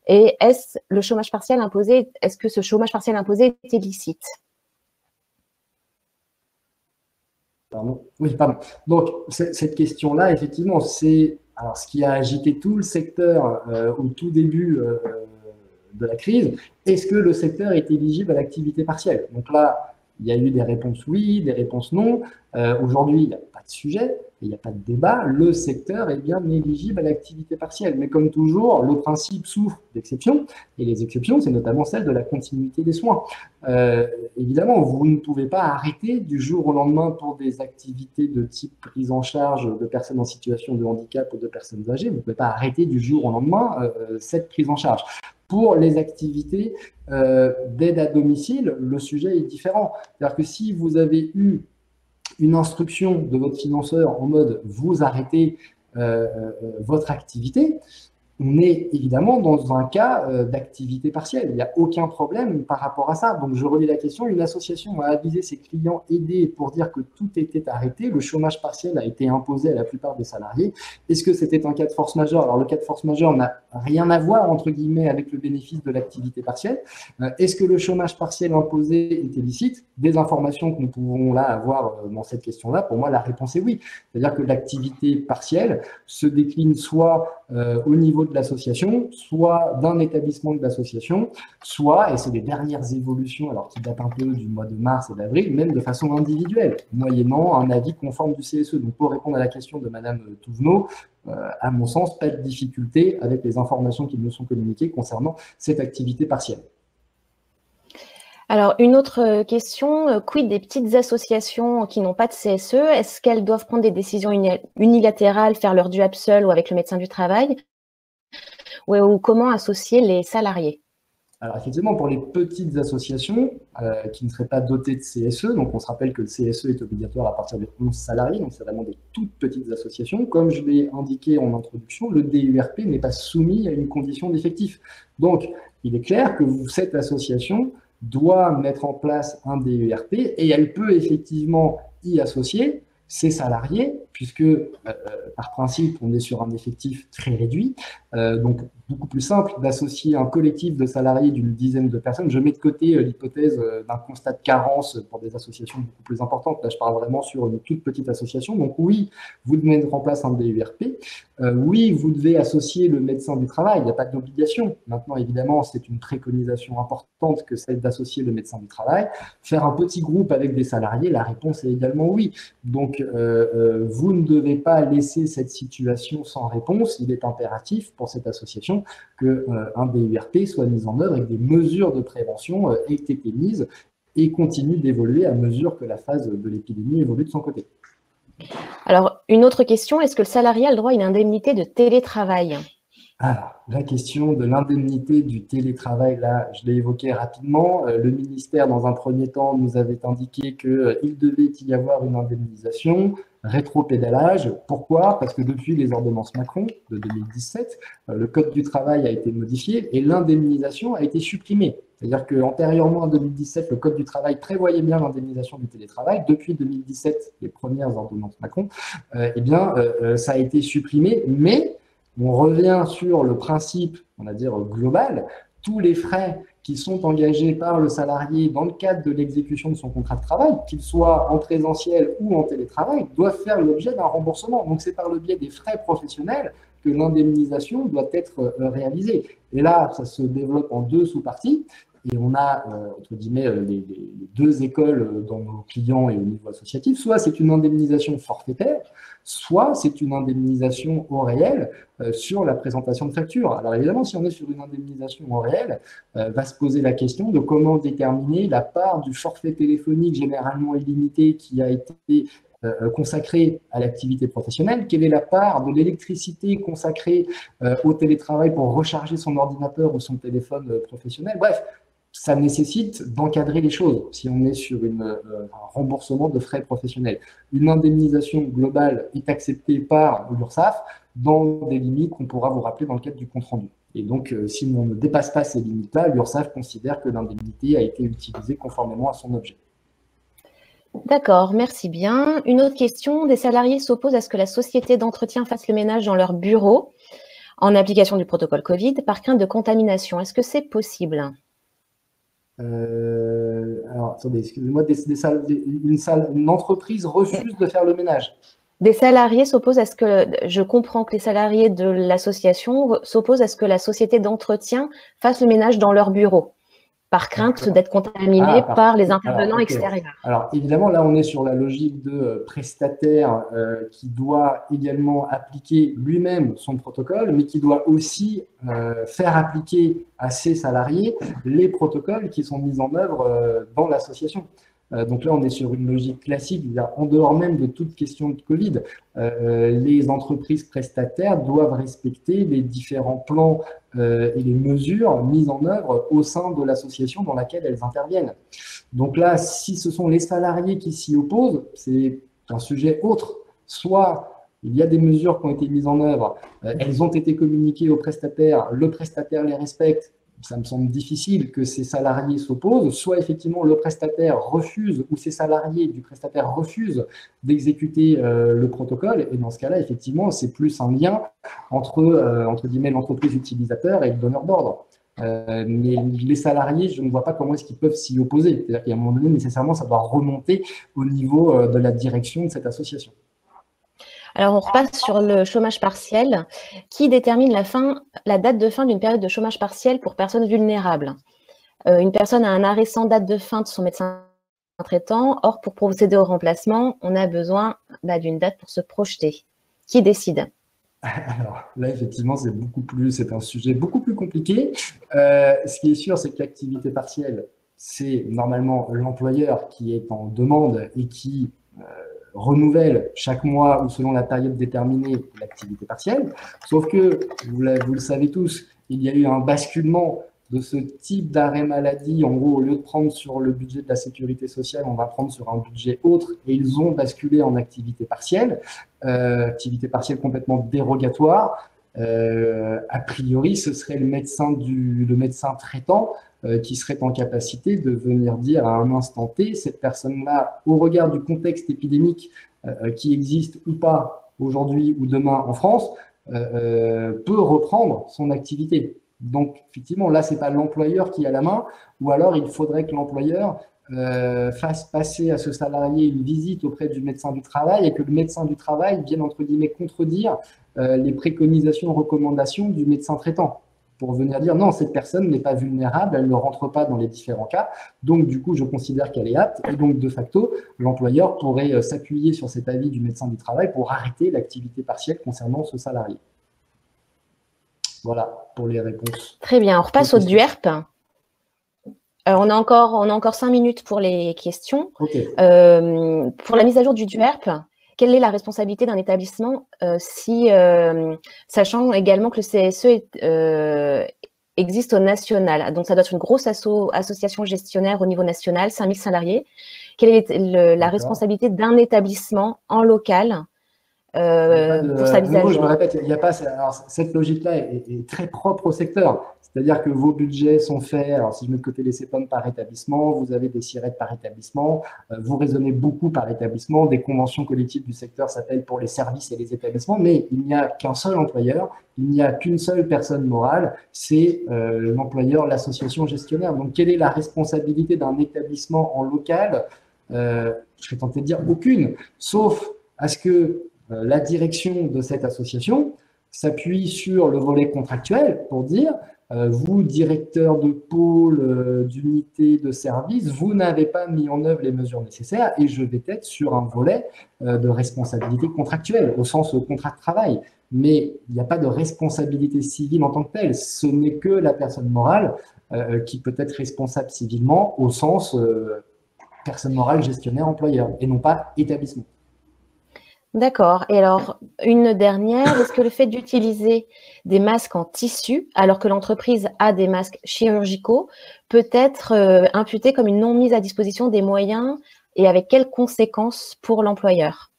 Et est-ce le chômage partiel imposé, est-ce que ce chômage partiel imposé est illicite? Pardon. Oui, pardon. Donc, cette question-là, effectivement, c'est ce qui a agité tout le secteur au tout début de la crise. Est-ce que le secteur est éligible à l'activité partielle? Donc là, il y a eu des réponses oui, des réponses non. Aujourd'hui, il n'y a pas de sujet, il n'y a pas de débat. Le secteur est bien éligible à l'activité partielle. Mais comme toujours, le principe souffre d'exceptions. Et les exceptions, c'est notamment celle de la continuité des soins. Évidemment, vous ne pouvez pas arrêter du jour au lendemain pour des activités de type prise en charge de personnes en situation de handicap ou de personnes âgées. Vous ne pouvez pas arrêter du jour au lendemain cette prise en charge. Pour les activités d'aide à domicile, le sujet est différent. C'est-à-dire que si vous avez eu une instruction de votre financeur en mode « vous arrêtez votre activité », on est évidemment dans un cas d'activité partielle. Il n'y a aucun problème par rapport à ça. Donc, je relis la question. Une association a avisé ses clients aidés pour dire que tout était arrêté. Le chômage partiel a été imposé à la plupart des salariés. Est-ce que c'était un cas de force majeure? Alors, le cas de force majeure n'a rien à voir, entre guillemets, avec le bénéfice de l'activité partielle. Est-ce que le chômage partiel imposé est illicite? Des informations que nous pouvons là avoir dans cette question-là, pour moi, la réponse est oui. C'est-à-dire que l'activité partielle se décline soit au niveau de l'association, soit d'un établissement de l'association, soit, et c'est les dernières évolutions, alors qui datent un peu du mois de mars et d'avril, même de façon individuelle, moyennant un avis conforme du CSE. Donc, pour répondre à la question de Madame Touvenot, à mon sens, pas de difficulté avec les informations qui nous sont communiquées concernant cette activité partielle. Alors, une autre question, quid des petites associations qui n'ont pas de CSE? Est-ce qu'elles doivent prendre des décisions unilatérales, faire leur job seul ou avec le médecin du travail? Ou comment associer les salariés? Alors, effectivement, pour les petites associations qui ne seraient pas dotées de CSE, donc on se rappelle que le CSE est obligatoire à partir de 11 salariés, donc c'est vraiment des toutes petites associations. Comme je l'ai indiqué en introduction, le DURP n'est pas soumis à une condition d'effectif. Donc, il est clair que cette association doit mettre en place un DURP et elle peut effectivement y associer ses salariés, puisque par principe, on est sur un effectif très réduit, donc beaucoup plus simple d'associer un collectif de salariés d'une dizaine de personnes. Je mets de côté l'hypothèse d'un constat de carence pour des associations beaucoup plus importantes. Là, je parle vraiment sur une toute petite association. Donc oui, vous devez mettre en place un DURP. Oui, vous devez associer le médecin du travail. Il n'y a pas d'obligation. Maintenant, évidemment, c'est une préconisation importante que celle d'associer le médecin du travail. Faire un petit groupe avec des salariés, la réponse est également oui. Donc, Donc, vous ne devez pas laisser cette situation sans réponse. Il est impératif pour cette association qu'un DURP soit mis en œuvre et que des mesures de prévention aient été mises et continuent d'évoluer à mesure que la phase de l'épidémie évolue de son côté. Alors, une autre question, est-ce que le salarié a le droit à une indemnité de télétravail? Alors, la question de l'indemnité du télétravail, là, je l'ai évoqué rapidement. Le ministère, dans un premier temps, nous avait indiqué qu'il devait y avoir une indemnisation, rétropédalage. Pourquoi? Parce que depuis les ordonnances Macron de 2017, le Code du travail a été modifié et l'indemnisation a été supprimée. C'est-à-dire qu'antérieurement à 2017, le Code du travail prévoyait bien l'indemnisation du télétravail. Depuis 2017, les premières ordonnances Macron, ça a été supprimé, mais on revient sur le principe, on va dire, global. Tous les frais qui sont engagés par le salarié dans le cadre de l'exécution de son contrat de travail, qu'ils soient en présentiel ou en télétravail, doivent faire l'objet d'un remboursement. Donc, c'est par le biais des frais professionnels que l'indemnisation doit être réalisée. Et là, ça se développe en deux sous-parties. Et on a, entre guillemets, les deux écoles dans nos clients et au niveau associatif. Soit c'est une indemnisation forfaitaire, soit c'est une indemnisation au réel sur la présentation de facture. Alors évidemment, si on est sur une indemnisation au réel, va se poser la question de comment déterminer la part du forfait téléphonique généralement illimité qui a été consacré à l'activité professionnelle, quelle est la part de l'électricité consacrée au télétravail pour recharger son ordinateur ou son téléphone professionnel. Bref, ça nécessite d'encadrer les choses si on est sur un remboursement de frais professionnels. Une indemnisation globale est acceptée par l'URSSAF dans des limites qu'on pourra vous rappeler dans le cadre du compte-rendu. Et donc, si on ne dépasse pas ces limites-là, l'URSSAF considère que l'indemnité a été utilisée conformément à son objet. D'accord, merci bien. Une autre question, des salariés s'opposent à ce que la société d'entretien fasse le ménage dans leur bureau en application du protocole Covid par crainte de contamination. Est-ce que c'est possible ? Alors, attendez, excusez-moi, une entreprise refuse de faire le ménage. Des salariés s'opposent à ce que, je comprends que les salariés de l'association s'opposent à ce que la société d'entretien fasse le ménage dans leur bureau, par crainte d'être contaminés par les intervenants extérieurs. Alors, évidemment, là, on est sur la logique de prestataire qui doit également appliquer lui-même son protocole, mais qui doit aussi faire appliquer à ses salariés les protocoles qui sont mis en œuvre dans l'association. Donc là, on est sur une logique classique, en dehors même de toute question de Covid. Les entreprises prestataires doivent respecter les différents plans et les mesures mises en œuvre au sein de l'association dans laquelle elles interviennent. Donc là, si ce sont les salariés qui s'y opposent, c'est un sujet autre. Soit il y a des mesures qui ont été mises en œuvre, elles ont été communiquées au prestataire, le prestataire les respecte. Ça me semble difficile que ces salariés s'opposent, soit effectivement le prestataire refuse ou ces salariés du prestataire refusent d'exécuter le protocole. Et dans ce cas-là, effectivement, c'est plus un lien entre guillemets, l'entreprise utilisateur et le donneur d'ordre. Mais les salariés, je ne vois pas comment est-ce qu'ils peuvent s'y opposer. C'est-à-dire qu'à un moment donné, nécessairement, ça doit remonter au niveau de la direction de cette association. Alors, on repasse sur le chômage partiel. Qui détermine la date de fin d'une période de chômage partiel pour personnes vulnérables? Une personne a un arrêt sans date de fin de son médecin traitant. Or, pour procéder au remplacement, on a besoin d'une date pour se projeter. Qui décide? Alors là, effectivement, c'est un sujet beaucoup plus compliqué. Ce qui est sûr, c'est que l'activité partielle, c'est normalement l'employeur qui est en demande et qui renouvelle chaque mois ou selon la période déterminée l'activité partielle. Sauf que, vous le savez tous, il y a eu un basculement de ce type d'arrêt maladie. En gros, au lieu de prendre sur le budget de la sécurité sociale, on va prendre sur un budget autre et ils ont basculé en activité partielle complètement dérogatoire. A priori, ce serait le médecin traitant qui serait en capacité de venir dire à un instant T, cette personne-là, au regard du contexte épidémique qui existe ou pas aujourd'hui ou demain en France, peut reprendre son activité. Donc, effectivement, là, ce n'est pas l'employeur qui a la main, ou alors il faudrait que l'employeur fasse passer à ce salarié une visite auprès du médecin du travail et que le médecin du travail vienne, entre guillemets, contredire les préconisations, recommandations du médecin traitant. pour venir dire non, cette personne n'est pas vulnérable, elle ne rentre pas dans les différents cas, donc du coup je considère qu'elle est apte, et donc de facto l'employeur pourrait s'appuyer sur cet avis du médecin du travail pour arrêter l'activité partielle concernant ce salarié. Voilà pour les réponses. Très bien, on repasse au DUERP. On a encore 5 minutes pour les questions. Okay. Pour la mise à jour du DUERP, quelle est la responsabilité d'un établissement sachant également que le CSE existe au national. Donc, ça doit être une grosse association gestionnaire au niveau national, 5000 salariés. Quelle est la responsabilité d'un établissement en local pour sa mise à jour? Je me répète, il n'y a pas, alors, cette logique-là est très propre au secteur. C'est-à-dire que vos budgets sont faits, alors si je mets de côté les CEPOM par établissement, vous avez des SIRET par établissement, vous raisonnez beaucoup par établissement, des conventions collectives du secteur s'appellent pour les services et les établissements, mais il n'y a qu'un seul employeur, il n'y a qu'une seule personne morale, c'est l'employeur, l'association gestionnaire. Donc, quelle est la responsabilité d'un établissement en local? Je serais tenté de dire aucune, sauf à ce que la direction de cette association s'appuie sur le volet contractuel pour dire vous, directeur de pôle, d'unité, de service, vous n'avez pas mis en œuvre les mesures nécessaires et je vais être sur un volet de responsabilité contractuelle, au sens contrat de travail. Mais il n'y a pas de responsabilité civile en tant que telle. Ce n'est que la personne morale qui peut être responsable civilement au sens personne morale, gestionnaire, employeur, et non pas établissement. D'accord. Et alors, une dernière, est-ce que le fait d'utiliser des masques en tissu, alors que l'entreprise a des masques chirurgicaux, peut être imputé comme une non mise à disposition des moyens et avec quelles conséquences pour l'employeur?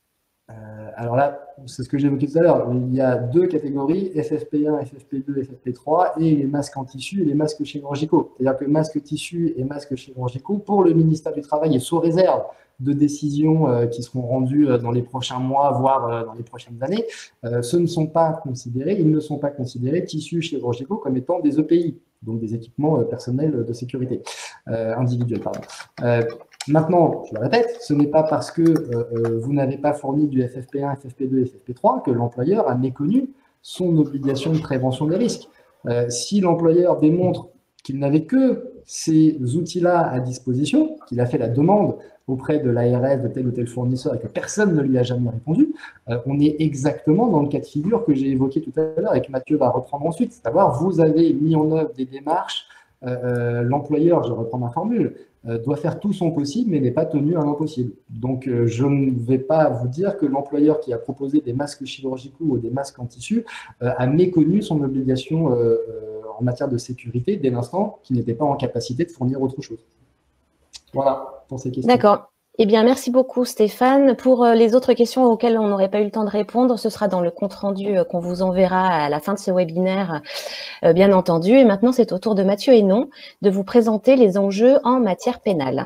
Alors là, c'est ce que j'ai évoqué tout à l'heure. Il y a deux catégories, FFP1, FFP2, FFP3, et les masques en tissu et les masques chirurgicaux. C'est-à-dire que masques tissu et masques chirurgicaux, pour le ministère du Travail et sous réserve de décisions qui seront rendues dans les prochains mois, voire dans les prochaines années, ils ne sont pas considérés tissus chirurgicaux comme étant des EPI, donc des équipements personnels de sécurité individuels. Maintenant, je le répète, ce n'est pas parce que vous n'avez pas fourni du FFP1, FFP2 et FFP3 que l'employeur a méconnu son obligation de prévention des risques. Si l'employeur démontre qu'il n'avait que ces outils-là à disposition, qu'il a fait la demande auprès de l'ARS de tel ou tel fournisseur et que personne ne lui a jamais répondu, on est exactement dans le cas de figure que j'ai évoqué tout à l'heure et que Mathieu va reprendre ensuite. C'est à dire, vous avez mis en œuvre des démarches, l'employeur, je reprends ma formule, doit faire tout son possible mais n'est pas tenu à l'impossible. Donc, je ne vais pas vous dire que l'employeur qui a proposé des masques chirurgicaux ou des masques en tissu a méconnu son obligation en matière de sécurité dès l'instant qu'il n'était pas en capacité de fournir autre chose. Voilà pour ces questions. D'accord. Eh bien, merci beaucoup Stéphane. Pour les autres questions auxquelles on n'aurait pas eu le temps de répondre, ce sera dans le compte-rendu qu'on vous enverra à la fin de ce webinaire, bien entendu. Et maintenant, c'est au tour de Mathieu Hénon de vous présenter les enjeux en matière pénale.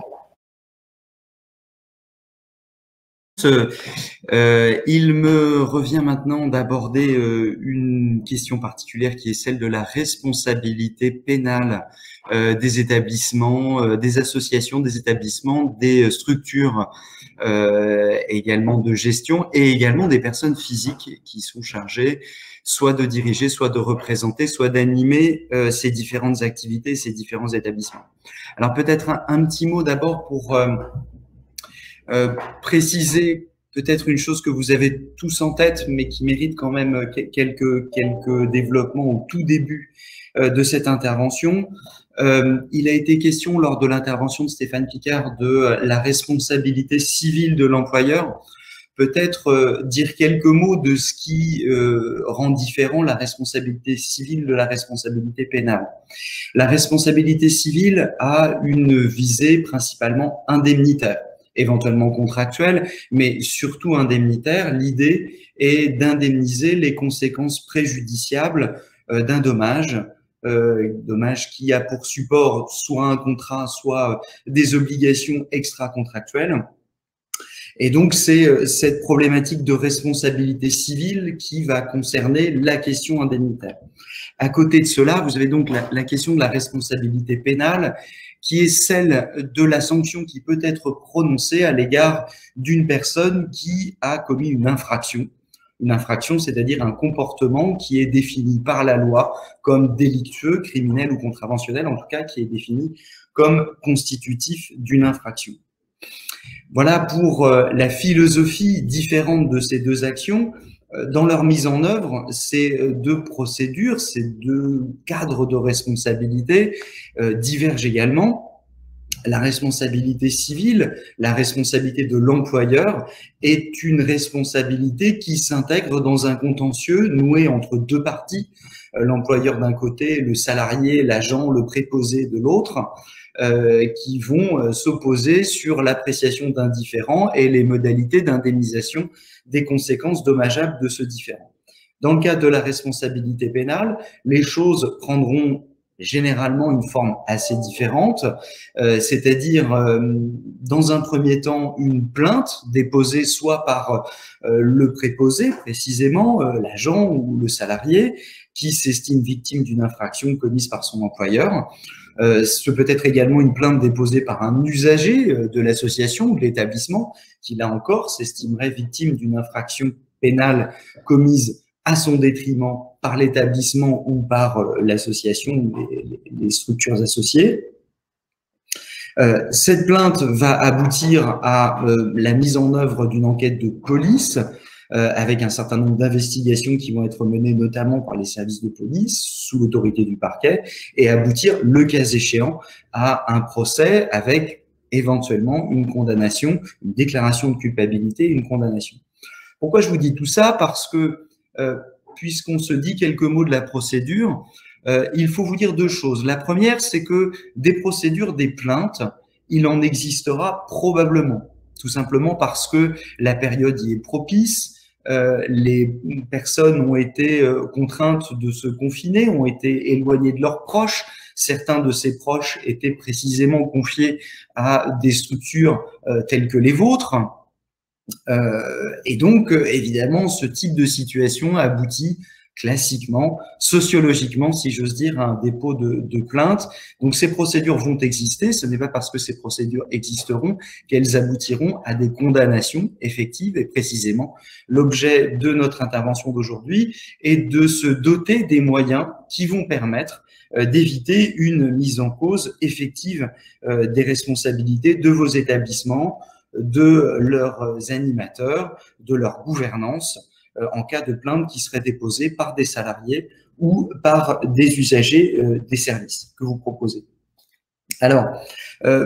Il me revient maintenant d'aborder une question particulière qui est celle de la responsabilité pénale des établissements, des associations, des établissements, des structures également de gestion et également des personnes physiques qui sont chargées soit de diriger, soit de représenter, soit d'animer ces différentes activités, ces différents établissements. Alors peut-être un petit mot d'abord pour préciser peut-être une chose que vous avez tous en tête, mais qui mérite quand même quelques développements au tout début de cette intervention. Il a été question lors de l'intervention de Stéphane Picard de la responsabilité civile de l'employeur. Peut-être dire quelques mots de ce qui rend différent la responsabilité civile de la responsabilité pénale. La responsabilité civile a une visée principalement indemnitaire, éventuellement contractuelle, mais surtout indemnitaire. L'idée est d'indemniser les conséquences préjudiciables d'un dommage, dommage qui a pour support soit un contrat, soit des obligations extra-contractuelles. Et donc, c'est cette problématique de responsabilité civile qui va concerner la question indemnitaire. À côté de cela, vous avez donc la question de la responsabilité pénale, qui est celle de la sanction qui peut être prononcée à l'égard d'une personne qui a commis une infraction une infraction, c'est-à-dire un comportement qui est défini par la loi comme délictueux, criminel ou contraventionnel, en tout cas qui est défini comme constitutif d'une infraction. Voilà pour la philosophie différente de ces deux actions. Dans leur mise en œuvre, ces deux procédures, ces deux cadres de responsabilité divergent également. La responsabilité civile, la responsabilité de l'employeur est une responsabilité qui s'intègre dans un contentieux noué entre deux parties, l'employeur d'un côté, le salarié, l'agent, le préposé de l'autre, qui vont s'opposer sur l'appréciation d'un différend et les modalités d'indemnisation des conséquences dommageables de ce différend. Dans le cadre de la responsabilité pénale, les choses prendront généralement une forme assez différente, c'est-à-dire dans un premier temps une plainte déposée soit par le préposé précisément, l'agent ou le salarié qui s'estime victime d'une infraction commise par son employeur. Ce peut être également une plainte déposée par un usager de l'association ou de l'établissement qui, là encore, s'estimerait victime d'une infraction pénale commise à son détriment par l'établissement ou par l'association ou les structures associées. Cette plainte va aboutir à la mise en œuvre d'une enquête de police avec un certain nombre d'investigations qui vont être menées notamment par les services de police sous l'autorité du parquet et aboutir, le cas échéant, à un procès avec éventuellement une condamnation, une déclaration de culpabilité, une condamnation. Pourquoi je vous dis tout ça? Parce que puisqu'on se dit quelques mots de la procédure, il faut vous dire deux choses. La première, c'est que des procédures, des plaintes, il en existera probablement, tout simplement parce que la période y est propice, les personnes ont été contraintes de se confiner, ont été éloignées de leurs proches. Certains de ces proches étaient précisément confiés à des structures telles que les vôtres. Et donc, évidemment, ce type de situation aboutit classiquement, sociologiquement, si j'ose dire, à un dépôt de plainte. Donc, ces procédures vont exister. Ce n'est pas parce que ces procédures existeront qu'elles aboutiront à des condamnations effectives. Et précisément, l'objet de notre intervention d'aujourd'hui est de se doter des moyens qui vont permettre d'éviter une mise en cause effective des responsabilités de vos établissements, de leurs animateurs, de leur gouvernance, en cas de plainte qui serait déposée par des salariés ou par des usagers des services que vous proposez. Alors,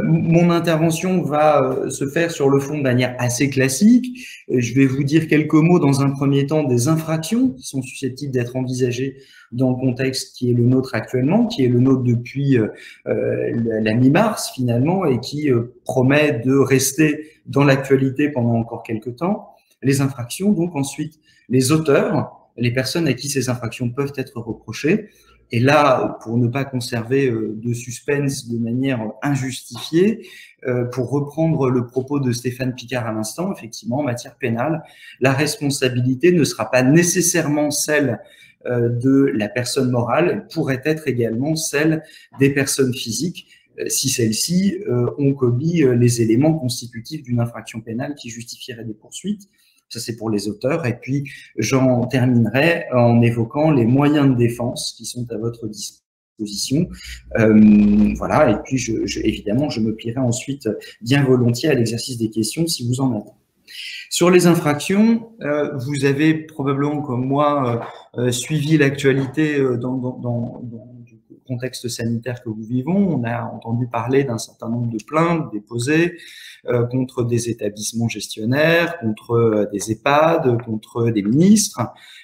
mon intervention va se faire sur le fond de manière assez classique. Je vais vous dire quelques mots dans un premier temps des infractions qui sont susceptibles d'être envisagées dans le contexte qui est le nôtre actuellement, qui est le nôtre depuis la mi-mars finalement et qui promet de rester dans l'actualité pendant encore quelques temps. Les infractions, donc ensuite les auteurs, les personnes à qui ces infractions peuvent être reprochées. Et là, pour ne pas conserver de suspense de manière injustifiée, pour reprendre le propos de Stéphane Picard à l'instant, effectivement, en matière pénale, la responsabilité ne sera pas nécessairement celle de la personne morale, elle pourrait être également celle des personnes physiques, si celles-ci ont commis les éléments constitutifs d'une infraction pénale qui justifierait des poursuites. Ça, c'est pour les auteurs. Et puis, j'en terminerai en évoquant les moyens de défense qui sont à votre disposition. Voilà. Et puis, évidemment, je me plierai ensuite bien volontiers à l'exercice des questions si vous en avez. Sur les infractions, vous avez probablement, comme moi, suivi l'actualité dans le contexte sanitaire que nous vivons. On a entendu parler d'un certain nombre de plaintes déposées contre des établissements gestionnaires, contre des EHPAD, contre des ministres,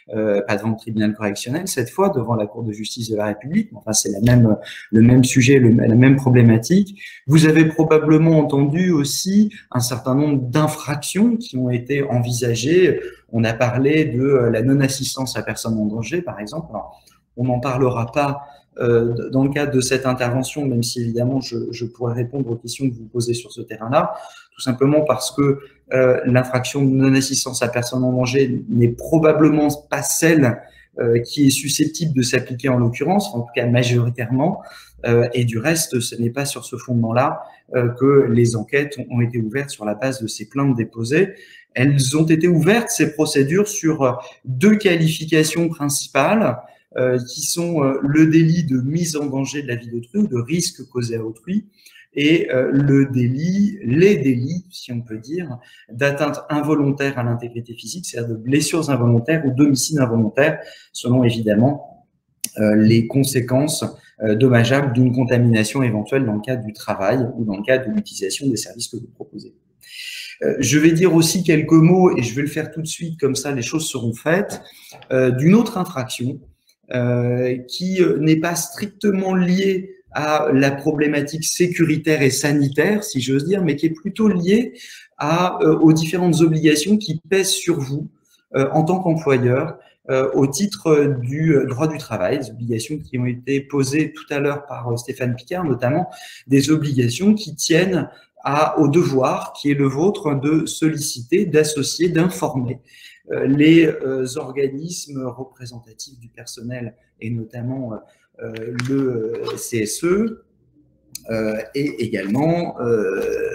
pas devant le tribunal correctionnel cette fois, devant la Cour de justice de la République. Enfin, c'est le même sujet, la même problématique. Vous avez probablement entendu aussi un certain nombre d'infractions qui ont été envisagées. On a parlé de la non-assistance à personne en danger, par exemple. Alors, on n'en parlera pas dans le cadre de cette intervention, même si évidemment je pourrais répondre aux questions que vous posez sur ce terrain-là, tout simplement parce que l'infraction de non-assistance à personne en danger n'est probablement pas celle qui est susceptible de s'appliquer en l'occurrence, en tout cas majoritairement, et du reste, ce n'est pas sur ce fondement-là que les enquêtes ont été ouvertes sur la base de ces plaintes déposées. Elles ont été ouvertes, ces procédures, sur deux qualifications principales, qui sont le délit de mise en danger de la vie d'autrui ou de risque causé à autrui, et les délits, si on peut dire, d'atteinte involontaire à l'intégrité physique, c'est-à-dire de blessures involontaires ou d'homicide involontaire, selon évidemment les conséquences dommageables d'une contamination éventuelle dans le cadre du travail ou dans le cadre de l'utilisation des services que vous proposez. Je vais dire aussi quelques mots, et je vais le faire tout de suite, comme ça les choses seront faites, d'une autre infraction qui n'est pas strictement liée à la problématique sécuritaire et sanitaire, si j'ose dire, mais qui est plutôt liée aux différentes obligations qui pèsent sur vous en tant qu'employeur au titre du droit du travail, des obligations qui ont été posées tout à l'heure par Stéphane Picard, notamment des obligations qui tiennent au devoir qui est le vôtre de solliciter, d'associer, d'informer les organismes représentatifs du personnel et notamment le CSE et également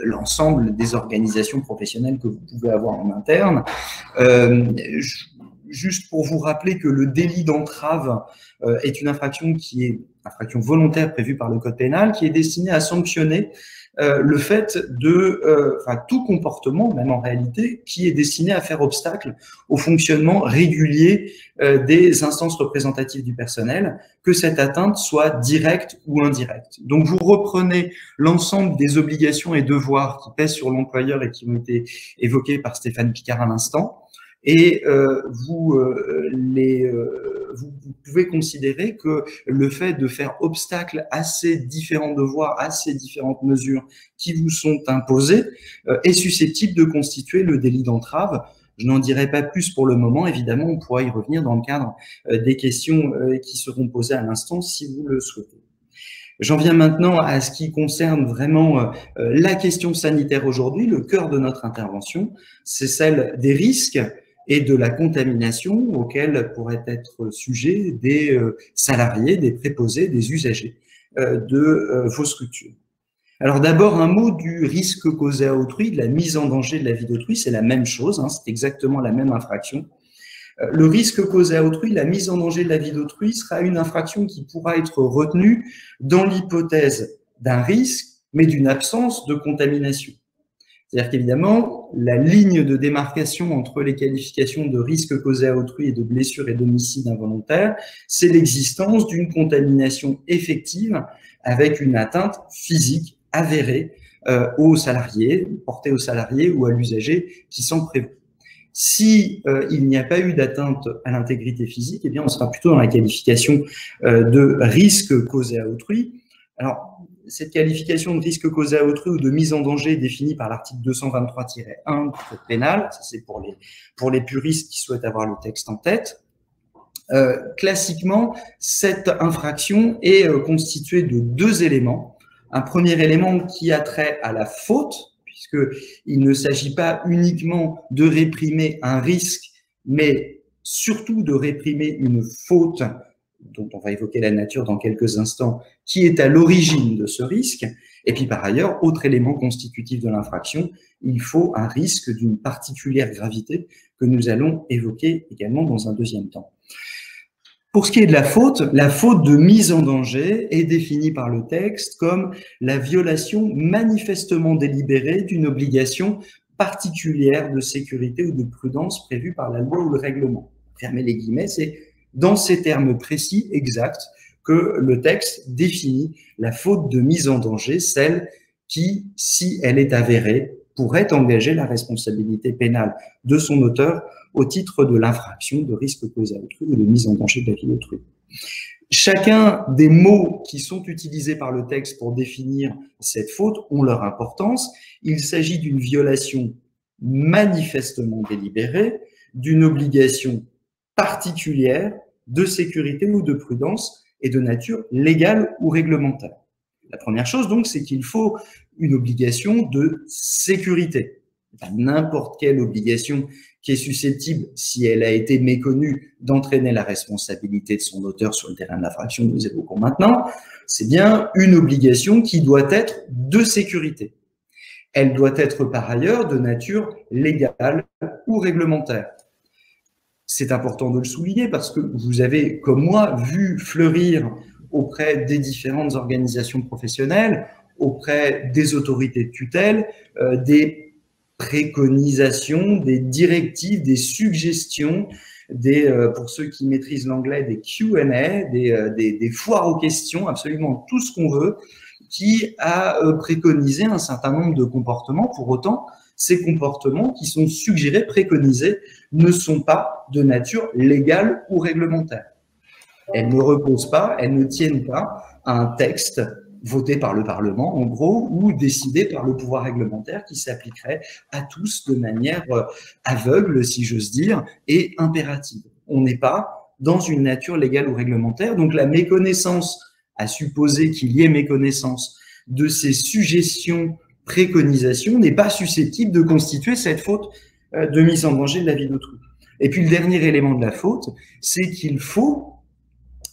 l'ensemble des organisations professionnelles que vous pouvez avoir en interne. Juste pour vous rappeler que le délit d'entrave est une infraction qui est infraction volontaire prévue par le Code pénal, qui est destinée à sanctionner le fait de tout comportement, même en réalité, qui est destiné à faire obstacle au fonctionnement régulier des instances représentatives du personnel, que cette atteinte soit directe ou indirecte. Donc, vous reprenez l'ensemble des obligations et devoirs qui pèsent sur l'employeur et qui ont été évoqués par Stéphane Picard à l'instant, et vous pouvez considérer que le fait de faire obstacle à ces différents devoirs, à ces différentes mesures qui vous sont imposées, est susceptible de constituer le délit d'entrave. Je n'en dirai pas plus pour le moment, évidemment, on pourra y revenir dans le cadre des questions qui seront posées à l'instant si vous le souhaitez. J'en viens maintenant à ce qui concerne vraiment la question sanitaire aujourd'hui. Le cœur de notre intervention, c'est celle des risques et de la contamination auxquels pourraient être sujets des salariés, des préposés, des usagers de vos structures. Alors d'abord, un mot du risque causé à autrui, de la mise en danger de la vie d'autrui, c'est la même chose, hein, c'est exactement la même infraction. Le risque causé à autrui, la mise en danger de la vie d'autrui sera une infraction qui pourra être retenue dans l'hypothèse d'un risque, mais d'une absence de contamination. C'est-à-dire qu'évidemment, la ligne de démarcation entre les qualifications de risque causé à autrui et de blessure et d'homicide involontaire, c'est l'existence d'une contamination effective avec une atteinte physique avérée aux salariés, portée aux salariés ou à l'usager qui sont prévus. Si il n'y a pas eu d'atteinte à l'intégrité physique, eh bien, on sera plutôt dans la qualification de risque causé à autrui. Alors, cette qualification de risque causé à autrui ou de mise en danger est définie par l'article 223-1 du Code pénal. Ça, c'est pour les puristes qui souhaitent avoir le texte en tête. Classiquement, cette infraction est constituée de deux éléments. Un premier élément qui a trait à la faute, puisqu'il ne s'agit pas uniquement de réprimer un risque, mais surtout de réprimer une faute dont on va évoquer la nature dans quelques instants, qui est à l'origine de ce risque. Et puis par ailleurs, autre élément constitutif de l'infraction, il faut un risque d'une particulière gravité que nous allons évoquer également dans un deuxième temps. Pour ce qui est de la faute de mise en danger est définie par le texte comme la violation manifestement délibérée d'une obligation particulière de sécurité ou de prudence prévue par la loi ou le règlement. Fermez les guillemets, c'est dans ces termes précis, exacts, que le texte définit la faute de mise en danger, celle qui, si elle est avérée, pourrait engager la responsabilité pénale de son auteur au titre de l'infraction de risque causé à autrui ou de mise en danger de la vie d'autrui. Chacun des mots qui sont utilisés par le texte pour définir cette faute ont leur importance. Il s'agit d'une violation manifestement délibérée, d'une obligation particulière de sécurité ou de prudence et de nature légale ou réglementaire. La première chose, donc, c'est qu'il faut une obligation de sécurité. N'importe quelle obligation qui est susceptible, si elle a été méconnue, d'entraîner la responsabilité de son auteur sur le terrain de l'infraction que nous évoquons maintenant, c'est bien une obligation qui doit être de sécurité. Elle doit être par ailleurs de nature légale ou réglementaire. C'est important de le souligner parce que vous avez, comme moi, vu fleurir auprès des différentes organisations professionnelles, auprès des autorités de tutelle, des préconisations, des directives, des suggestions, pour ceux qui maîtrisent l'anglais, des Q&A, des foires aux questions, absolument tout ce qu'on veut, qui a préconisé un certain nombre de comportements. Pour autant, ces comportements qui sont suggérés, préconisés, ne sont pas de nature légale ou réglementaire. Elles ne reposent pas, elles ne tiennent pas à un texte voté par le Parlement, en gros, ou décidé par le pouvoir réglementaire qui s'appliquerait à tous de manière aveugle, si j'ose dire, et impérative. On n'est pas dans une nature légale ou réglementaire, donc la méconnaissance, à supposer qu'il y ait méconnaissance de ces suggestions, préconisations, n'est pas susceptible de constituer cette faute de mise en danger de la vie d'autrui. Et puis le dernier élément de la faute, c'est qu'il faut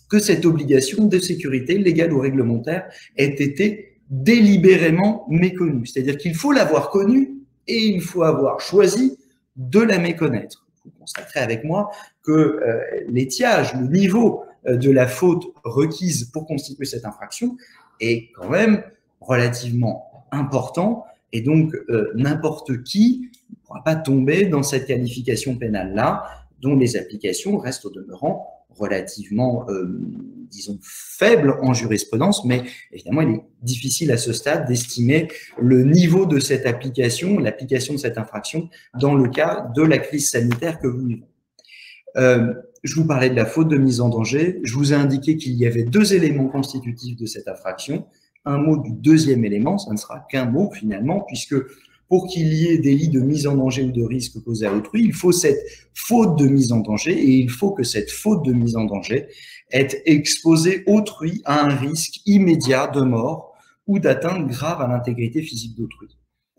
que cette obligation de sécurité légale ou réglementaire ait été délibérément méconnue. C'est-à-dire qu'il faut l'avoir connue et il faut avoir choisi de la méconnaître. Vous constaterez avec moi que l'étiage, le niveau de la faute requise pour constituer cette infraction est quand même relativement important et donc n'importe qui ne pourra pas tomber dans cette qualification pénale-là dont les applications restent au demeurant relativement, disons, faible en jurisprudence, mais évidemment, il est difficile à ce stade d'estimer le niveau de cette application, l'application de cette infraction dans le cas de la crise sanitaire que vous vivez. Je vous parlais de la faute de mise en danger. Je vous ai indiqué qu'il y avait deux éléments constitutifs de cette infraction. Un mot du deuxième élément, ça ne sera qu'un mot finalement, puisque pour qu'il y ait délit de mise en danger ou de risque causé à autrui, il faut cette faute de mise en danger et il faut que cette faute de mise en danger ait exposé autrui à un risque immédiat de mort ou d'atteinte grave à l'intégrité physique d'autrui.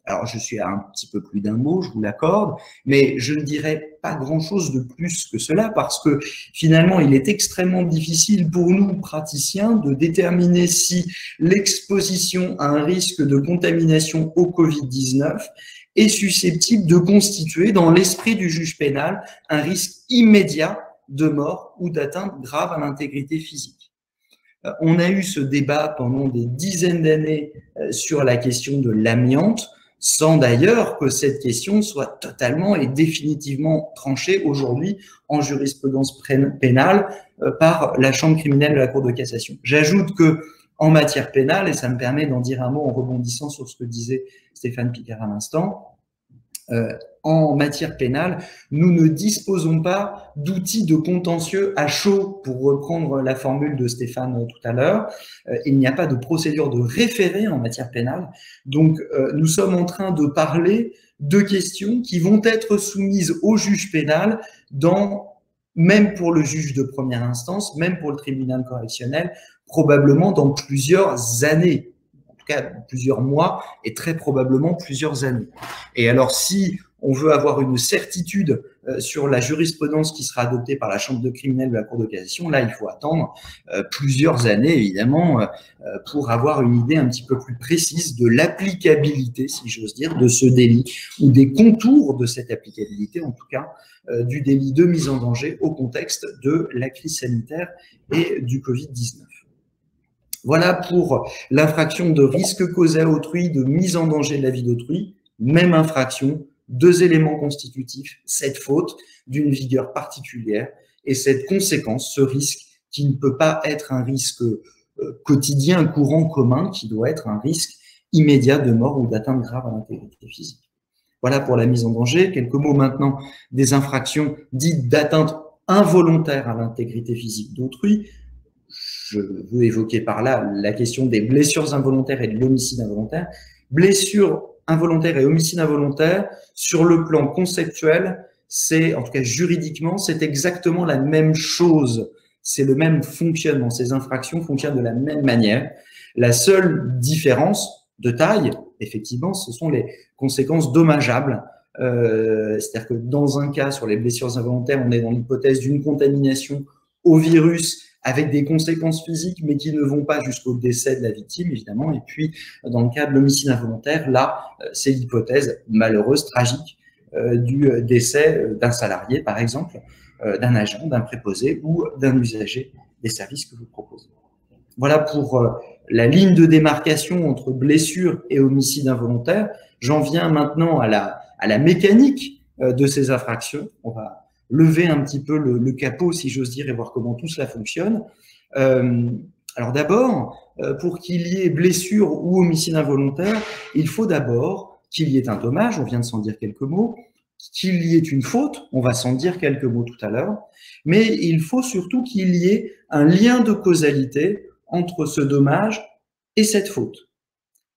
Alors, je suis à un petit peu plus d'un mot, je vous l'accorde, mais je ne dirais pas grand-chose de plus que cela parce que finalement, il est extrêmement difficile pour nous, praticiens, de déterminer si l'exposition à un risque de contamination au Covid-19 est susceptible de constituer, dans l'esprit du juge pénal, un risque immédiat de mort ou d'atteinte grave à l'intégrité physique. On a eu ce débat pendant des dizaines d'années sur la question de l'amiante, sans d'ailleurs que cette question soit totalement et définitivement tranchée aujourd'hui en jurisprudence pénale par la Chambre criminelle de la Cour de cassation. J'ajoute que en matière pénale, et ça me permet d'en dire un mot en rebondissant sur ce que disait Stéphane Picard à l'instant, en matière pénale, nous ne disposons pas d'outils de contentieux à chaud, pour reprendre la formule de Stéphane tout à l'heure. Il n'y a pas de procédure de référé en matière pénale. Donc, nous sommes en train de parler de questions qui vont être soumises au juge pénal même pour le juge de première instance, même pour le tribunal correctionnel, probablement dans plusieurs années. En tout cas, plusieurs mois et très probablement plusieurs années. Et alors, si on veut avoir une certitude sur la jurisprudence qui sera adoptée par la Chambre criminelle de la Cour de cassation, là, il faut attendre plusieurs années, évidemment, pour avoir une idée un petit peu plus précise de l'applicabilité, si j'ose dire, de ce délit, ou des contours de cette applicabilité, en tout cas, du délit de mise en danger au contexte de la crise sanitaire et du Covid-19. Voilà pour l'infraction de risque causé à autrui, de mise en danger de la vie d'autrui, même infraction, deux éléments constitutifs, cette faute d'une vigueur particulière et cette conséquence, ce risque qui ne peut pas être un risque quotidien, courant, commun, qui doit être un risque immédiat de mort ou d'atteinte grave à l'intégrité physique. Voilà pour la mise en danger. Quelques mots maintenant des infractions dites d'atteinte involontaire à l'intégrité physique d'autrui. Je veux évoquer par là la question des blessures involontaires et de l'homicide involontaire. Blessures involontaires et homicide involontaire, sur le plan conceptuel, c'est, en tout cas juridiquement, c'est exactement la même chose. C'est le même fonctionnement. Ces infractions fonctionnent de la même manière. La seule différence de taille, effectivement, ce sont les conséquences dommageables. C'est-à-dire que dans un cas, sur les blessures involontaires, on est dans l'hypothèse d'une contamination au virus avec des conséquences physiques, mais qui ne vont pas jusqu'au décès de la victime, évidemment. Et puis, dans le cas de l'homicide involontaire, là, c'est l'hypothèse malheureuse, tragique, du décès d'un salarié, par exemple, d'un agent, d'un préposé ou d'un usager des services que vous proposez. Voilà pour la ligne de démarcation entre blessure et homicide involontaire. J'en viens maintenant à la mécanique de ces infractions. On va lever un petit peu le capot, si j'ose dire, et voir comment tout cela fonctionne. Alors d'abord, pour qu'il y ait blessure ou homicide involontaire, il faut d'abord qu'il y ait un dommage, on vient de s'en dire quelques mots, qu'il y ait une faute, on va s'en dire quelques mots tout à l'heure, mais il faut surtout qu'il y ait un lien de causalité entre ce dommage et cette faute.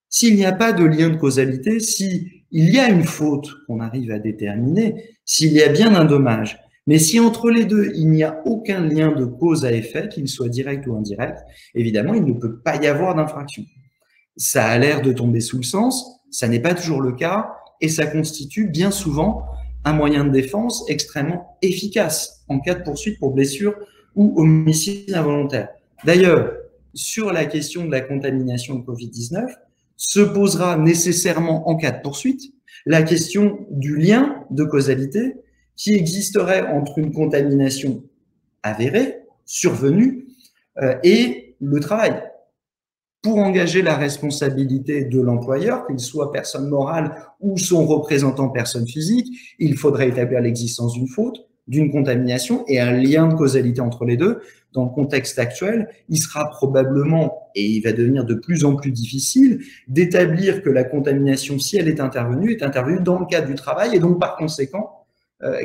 S'il n'y a pas de lien de causalité, s'il y a une faute qu'on arrive à déterminer, s'il y a bien un dommage, mais si entre les deux, il n'y a aucun lien de cause à effet, qu'il soit direct ou indirect, évidemment, il ne peut pas y avoir d'infraction. Ça a l'air de tomber sous le sens, ça n'est pas toujours le cas, et ça constitue bien souvent un moyen de défense extrêmement efficace en cas de poursuite pour blessure ou homicide involontaire. D'ailleurs, sur la question de la contamination au Covid-19, se posera nécessairement en cas de poursuite la question du lien de causalité qui existerait entre une contamination avérée, survenue, et le travail. Pour engager la responsabilité de l'employeur, qu'il soit personne morale ou son représentant personne physique, il faudrait établir l'existence d'une faute, d'une contamination et un lien de causalité entre les deux. Dans le contexte actuel, il sera probablement, et il va devenir de plus en plus difficile, d'établir que la contamination, si elle est intervenue dans le cadre du travail et donc par conséquent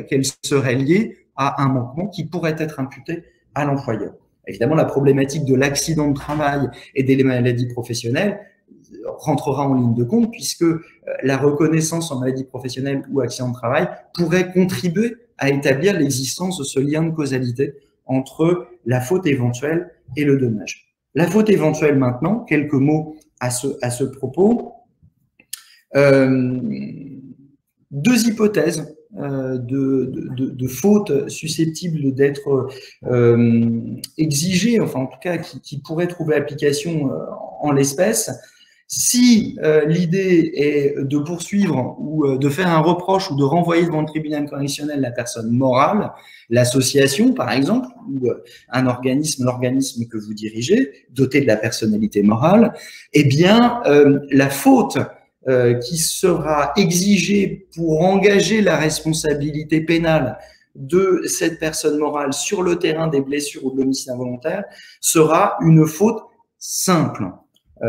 qu'elle serait liée à un manquement qui pourrait être imputé à l'employeur. Évidemment, la problématique de l'accident de travail et des maladies professionnelles rentrera en ligne de compte puisque la reconnaissance en maladie professionnelle ou accident de travail pourrait contribuer à établir l'existence de ce lien de causalité entre la faute éventuelle et le dommage. La faute éventuelle maintenant, quelques mots à ce propos. Deux hypothèses de fautes susceptibles d'être exigées, enfin en tout cas qui pourraient trouver application en l'espèce. Si l'idée est de poursuivre ou de faire un reproche ou de renvoyer devant le tribunal correctionnel la personne morale, l'association par exemple, ou un organisme, l'organisme que vous dirigez, doté de la personnalité morale, eh bien la faute qui sera exigée pour engager la responsabilité pénale de cette personne morale sur le terrain des blessures ou de l'homicide involontaire sera une faute simple.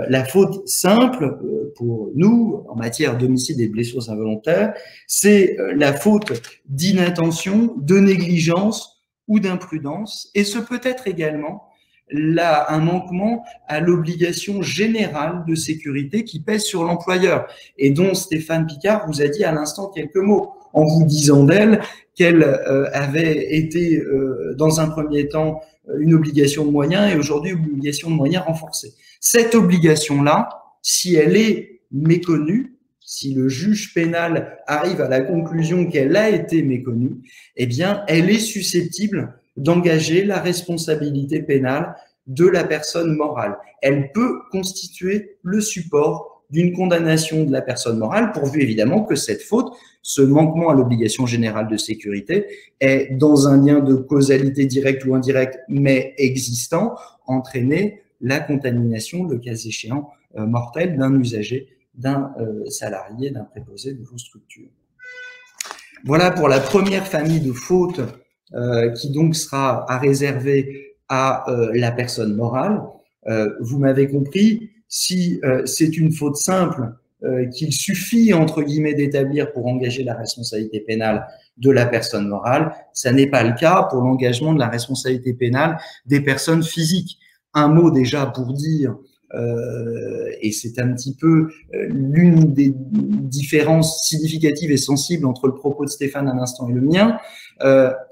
La faute simple, pour nous, en matière d'homicide et de blessures involontaires, c'est la faute d'inattention, de négligence ou d'imprudence. Et ce peut être également un manquement à l'obligation générale de sécurité qui pèse sur l'employeur et dont Stéphane Picard vous a dit à l'instant quelques mots en vous disant d'elle qu'elle avait été dans un premier temps une obligation de moyens et aujourd'hui une obligation de moyens renforcée. Cette obligation-là, si elle est méconnue, si le juge pénal arrive à la conclusion qu'elle a été méconnue, eh bien, elle est susceptible d'engager la responsabilité pénale de la personne morale. Elle peut constituer le support d'une condamnation de la personne morale, pourvu évidemment que cette faute, ce manquement à l'obligation générale de sécurité, est dans un lien de causalité directe ou indirecte, mais existant, entraîner la contamination, le cas échéant mortelle, d'un usager, d'un salarié, d'un préposé de vos structures. Voilà pour la première famille de fautes qui donc sera à réserver à la personne morale. Vous m'avez compris, si c'est une faute simple qu'il suffit, entre guillemets, d'établir pour engager la responsabilité pénale de la personne morale, ça n'est pas le cas pour l'engagement de la responsabilité pénale des personnes physiques. Un mot déjà pour dire, et c'est un petit peu l'une des différences significatives et sensibles entre le propos de Stéphane à l'instant et le mien,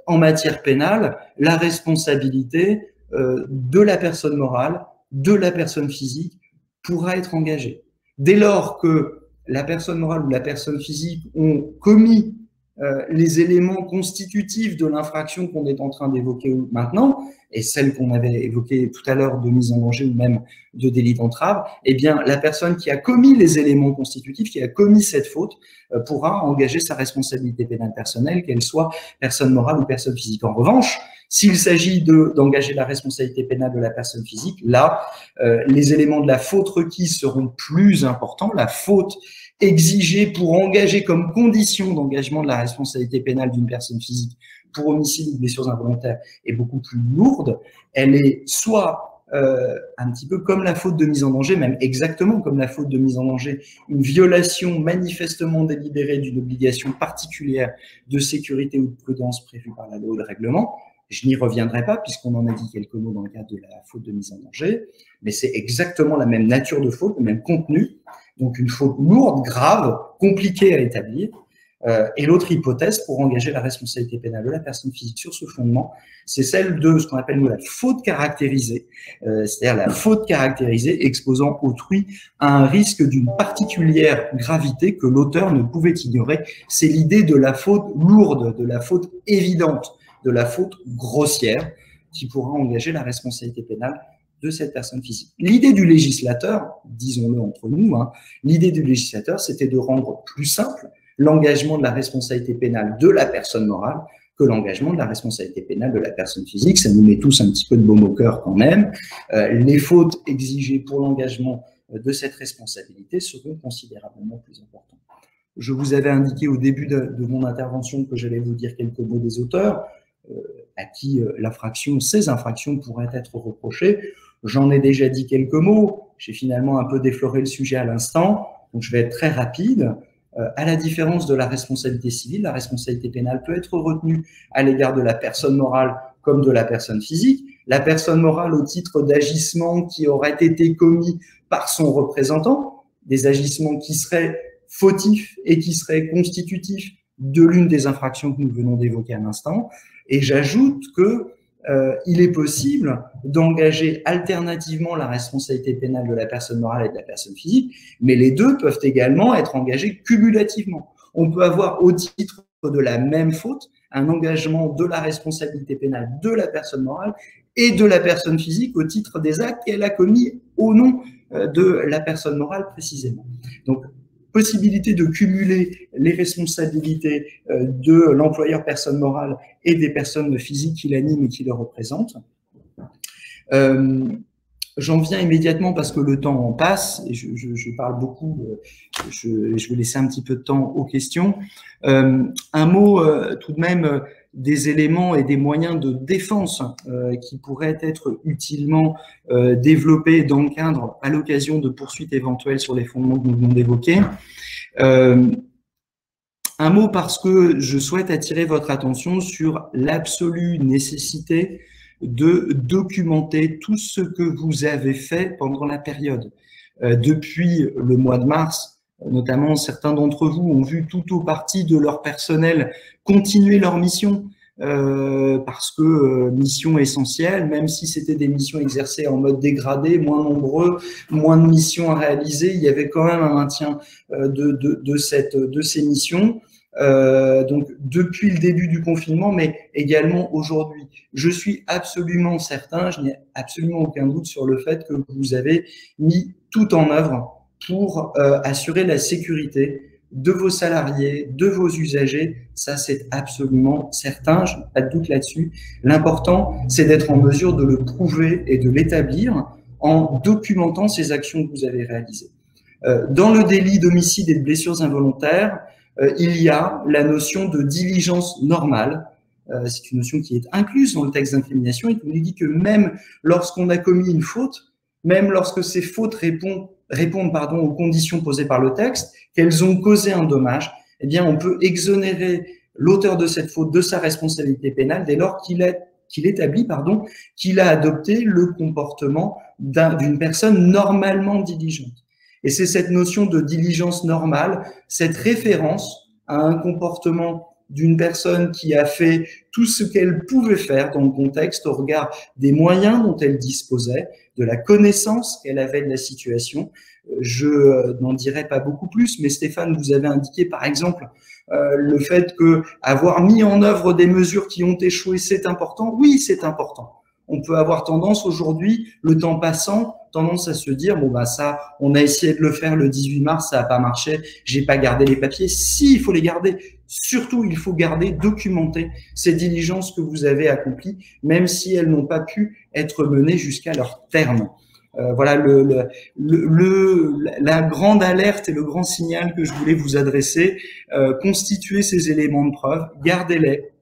en matière pénale, la responsabilité de la personne morale, de la personne physique pourra être engagée. Dès lors que la personne morale ou la personne physique ont commis les éléments constitutifs de l'infraction qu'on est en train d'évoquer maintenant, et celle qu'on avait évoquée tout à l'heure de mise en danger ou même de délit d'entrave, eh bien, la personne qui a commis les éléments constitutifs, qui a commis cette faute, pourra engager sa responsabilité pénale personnelle, qu'elle soit personne morale ou personne physique. En revanche, s'il s'agit d'engager la responsabilité pénale de la personne physique, là, les éléments de la faute requis seront plus importants. La faute exigée pour engager comme condition d'engagement de la responsabilité pénale d'une personne physique pour homicide ou blessures involontaires est beaucoup plus lourde. Elle est soit un petit peu comme la faute de mise en danger, même exactement comme la faute de mise en danger, une violation manifestement délibérée d'une obligation particulière de sécurité ou de prudence prévue par la loi ou le règlement. Je n'y reviendrai pas puisqu'on en a dit quelques mots dans le cadre de la faute de mise en danger, mais c'est exactement la même nature de faute, le même contenu, donc une faute lourde, grave, compliquée à établir. Et l'autre hypothèse pour engager la responsabilité pénale de la personne physique sur ce fondement, c'est celle de ce qu'on appelle nous la faute caractérisée, c'est-à-dire la faute caractérisée exposant autrui à un risque d'une particulière gravité que l'auteur ne pouvait ignorer. C'est l'idée de la faute lourde, de la faute évidente, de la faute grossière qui pourra engager la responsabilité pénale de cette personne physique. L'idée du législateur, disons-le entre nous, l'idée du législateur, c'était de rendre plus simple l'engagement de la responsabilité pénale de la personne morale que l'engagement de la responsabilité pénale de la personne physique. Ça nous met tous un petit peu de baume au cœur quand même. Les fautes exigées pour l'engagement de cette responsabilité seront considérablement plus importantes. Je vous avais indiqué au début de mon intervention que j'allais vous dire quelques mots des auteurs à qui ces infractions pourraient être reprochées. J'en ai déjà dit quelques mots. J'ai finalement un peu défloré le sujet à l'instant, donc je vais être très rapide. À la différence de la responsabilité civile, la responsabilité pénale peut être retenue à l'égard de la personne morale comme de la personne physique. La personne morale au titre d'agissements qui auraient été commis par son représentant, des agissements qui seraient fautifs et qui seraient constitutifs de l'une des infractions que nous venons d'évoquer à l'instant. Et j'ajoute que il est possible d'engager alternativement la responsabilité pénale de la personne morale et de la personne physique, mais les deux peuvent également être engagés cumulativement. On peut avoir au titre de la même faute un engagement de la responsabilité pénale de la personne morale et de la personne physique au titre des actes qu'elle a commis au nom de la personne morale précisément. Donc, possibilité de cumuler les responsabilités de l'employeur personne morale et des personnes physiques qui l'animent et qui le représentent. J'en viens immédiatement parce que le temps en passe et je parle beaucoup, je vais laisser un petit peu de temps aux questions. Un mot tout de même des éléments et des moyens de défense qui pourraient être utilement développés dans le cadre, à l'occasion de poursuites éventuelles sur les fondements que nous venons d'évoquer. Un mot parce que je souhaite attirer votre attention sur l'absolue nécessité de documenter tout ce que vous avez fait pendant la période. Depuis le mois de mars, notamment certains d'entre vous ont vu tout ou partie de leur personnel continuer leur mission parce que mission essentielle, même si c'était des missions exercées en mode dégradé, moins nombreux, moins de missions à réaliser, il y avait quand même un maintien de ces missions. Donc depuis le début du confinement, mais également aujourd'hui. Je suis absolument certain, je n'ai absolument aucun doute sur le fait que vous avez mis tout en œuvre pour assurer la sécurité de vos salariés, de vos usagers. Ça, c'est absolument certain, je n'ai pas de doute là-dessus. L'important, c'est d'être en mesure de le prouver et de l'établir en documentant ces actions que vous avez réalisées. Dans le délit d'homicide et de blessures involontaires, il y a la notion de diligence normale. C'est une notion qui est incluse dans le texte d'incrimination et qui nous dit que même lorsqu'on a commis une faute, même lorsque ces fautes répondent aux conditions posées par le texte, qu'elles ont causé un dommage, eh bien, on peut exonérer l'auteur de cette faute de sa responsabilité pénale dès lors qu'il établit qu'il a adopté le comportement d'une personne normalement diligente. Et c'est cette notion de diligence normale, cette référence à un comportement d'une personne qui a fait tout ce qu'elle pouvait faire dans le contexte au regard des moyens dont elle disposait, de la connaissance qu'elle avait de la situation. Je n'en dirai pas beaucoup plus, mais Stéphane, vous avez indiqué par exemple le fait que avoir mis en œuvre des mesures qui ont échoué, c'est important. Oui, c'est important. On peut avoir tendance aujourd'hui, le temps passant, tendance à se dire bon bah ça, on a essayé de le faire le 18 mars, ça n'a pas marché, j'ai pas gardé les papiers. Si, il faut les garder. Surtout, il faut garder, documenter ces diligences que vous avez accomplies, même si elles n'ont pas pu être menées jusqu'à leur terme. Voilà la grande alerte et le grand signal que je voulais vous adresser. Constituez ces éléments de preuve, gardez-les.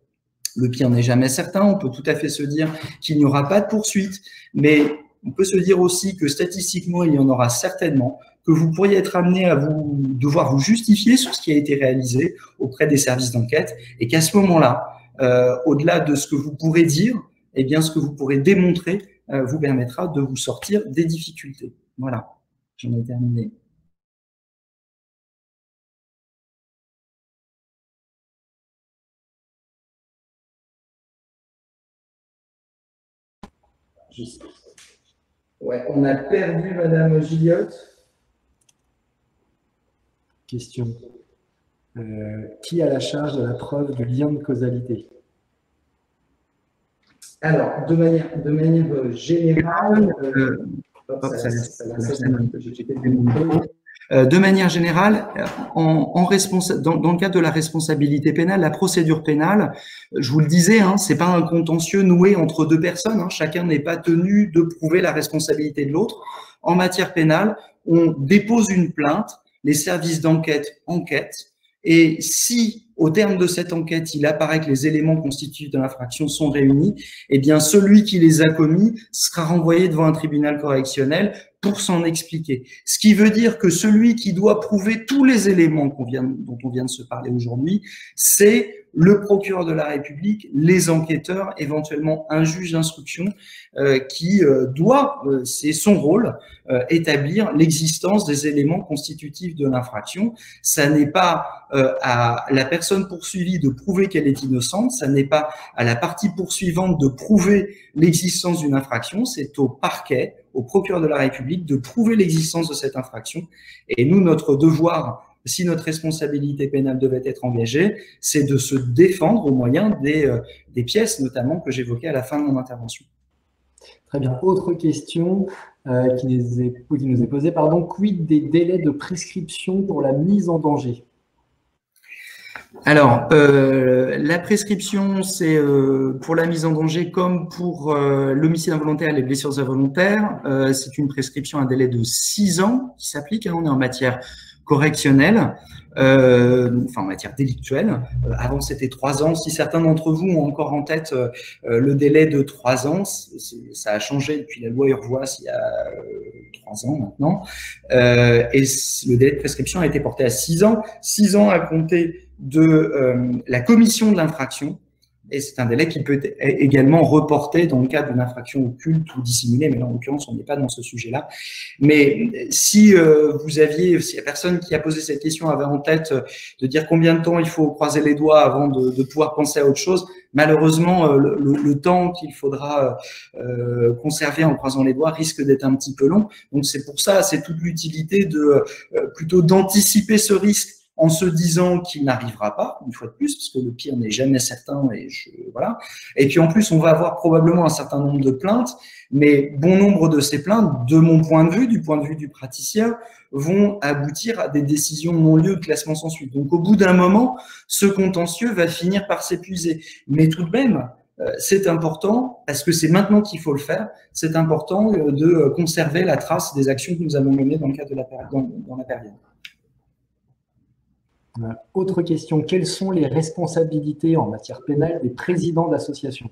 Le pire n'est jamais certain. On peut tout à fait se dire qu'il n'y aura pas de poursuite, mais on peut se dire aussi que statistiquement, il y en aura certainement, que vous pourriez être amené à devoir vous justifier sur ce qui a été réalisé auprès des services d'enquête et qu'à ce moment-là, au-delà de ce que vous pourrez dire, eh bien, ce que vous pourrez démontrer vous permettra de vous sortir des difficultés. Voilà, j'en ai terminé. Ouais, on a perdu Madame Gilliot. Question. Qui a la charge de la preuve du lien de causalité? Alors, de manière générale, de manière générale, dans le cadre de la responsabilité pénale, la procédure pénale, je vous le disais, hein, c'est pas un contentieux noué entre deux personnes. Hein, chacun n'est pas tenu de prouver la responsabilité de l'autre. En matière pénale, on dépose une plainte, les services d'enquête enquêtent, et si au terme de cette enquête, il apparaît que les éléments constitutifs de l'infraction sont réunis, eh bien celui qui les a commis sera renvoyé devant un tribunal correctionnel pour s'en expliquer. Ce qui veut dire que celui qui doit prouver tous les éléments dont on vient de se parler aujourd'hui, c'est le procureur de la République, les enquêteurs, éventuellement un juge d'instruction qui doit, c'est son rôle, établir l'existence des éléments constitutifs de l'infraction. Ça n'est pas à la personne poursuivie de prouver qu'elle est innocente, ça n'est pas à la partie poursuivante de prouver l'existence d'une infraction, c'est au parquet, au procureur de la République de prouver l'existence de cette infraction. Et nous, notre devoir, si notre responsabilité pénale devait être engagée, c'est de se défendre au moyen des pièces, notamment, que j'évoquais à la fin de mon intervention. Très bien. Autre question qui nous est posée. Quid des délais de prescription pour la mise en danger? Alors, la prescription, c'est pour la mise en danger comme pour l'homicide involontaire et les blessures involontaires. C'est une prescription à un délai de 6 ans qui s'applique. Hein, on est en matière correctionnelle, en matière délictuelle. Avant, c'était 3 ans. Si certains d'entre vous ont encore en tête le délai de 3 ans, ça a changé depuis la loi Urvoas il y a 3 ans maintenant. Et le délai de prescription a été porté à 6 ans. 6 ans à compter de la commission de l'infraction, et c'est un délai qui peut être également reporté dans le cadre d'une infraction occulte ou dissimulée, mais là, en l'occurrence, on n'est pas dans ce sujet-là. Mais si si la personne qui a posé cette question avait en tête de dire combien de temps il faut croiser les doigts avant de pouvoir penser à autre chose, malheureusement, le temps qu'il faudra conserver en croisant les doigts risque d'être un petit peu long. Donc, c'est pour ça, c'est toute l'utilité plutôt d'anticiper ce risque en se disant qu'il n'arrivera pas, une fois de plus, parce que le pire n'est jamais certain, voilà. Et puis en plus, on va avoir probablement un certain nombre de plaintes, mais bon nombre de ces plaintes, de mon point de vue, du point de vue du praticien, vont aboutir à des décisions non-lieu de classement sans suite. Donc au bout d'un moment, ce contentieux va finir par s'épuiser. Mais tout de même, c'est important, parce que c'est maintenant qu'il faut le faire, c'est important de conserver la trace des actions que nous avons menées dans le cadre de dans la période. Autre question, quelles sont les responsabilités en matière pénale des présidents d'associations?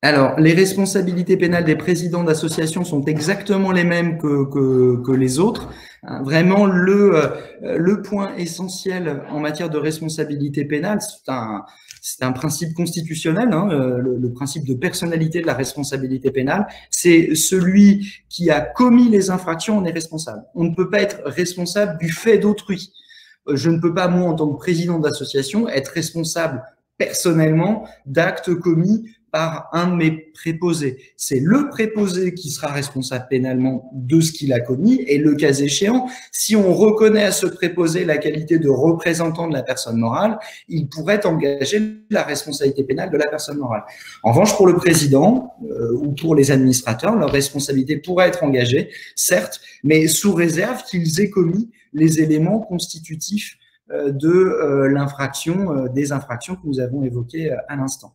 Alors, les responsabilités pénales des présidents d'associations sont exactement les mêmes que les autres. Vraiment, le point essentiel en matière de responsabilité pénale, c'est un principe constitutionnel, hein, le principe de personnalité de la responsabilité pénale. C'est celui qui a commis les infractions en est responsable. On ne peut pas être responsable du fait d'autrui. je ne peux pas, moi, en tant que président d'association, être responsable personnellement d'actes commis par un de mes préposés. C'est le préposé qui sera responsable pénalement de ce qu'il a commis et le cas échéant, si on reconnaît à ce préposé la qualité de représentant de la personne morale, il pourrait engager la responsabilité pénale de la personne morale. En revanche, pour le président ou pour les administrateurs, leur responsabilité pourrait être engagée, certes, mais sous réserve qu'ils aient commis les éléments constitutifs de l'infraction, des infractions que nous avons évoquées à l'instant.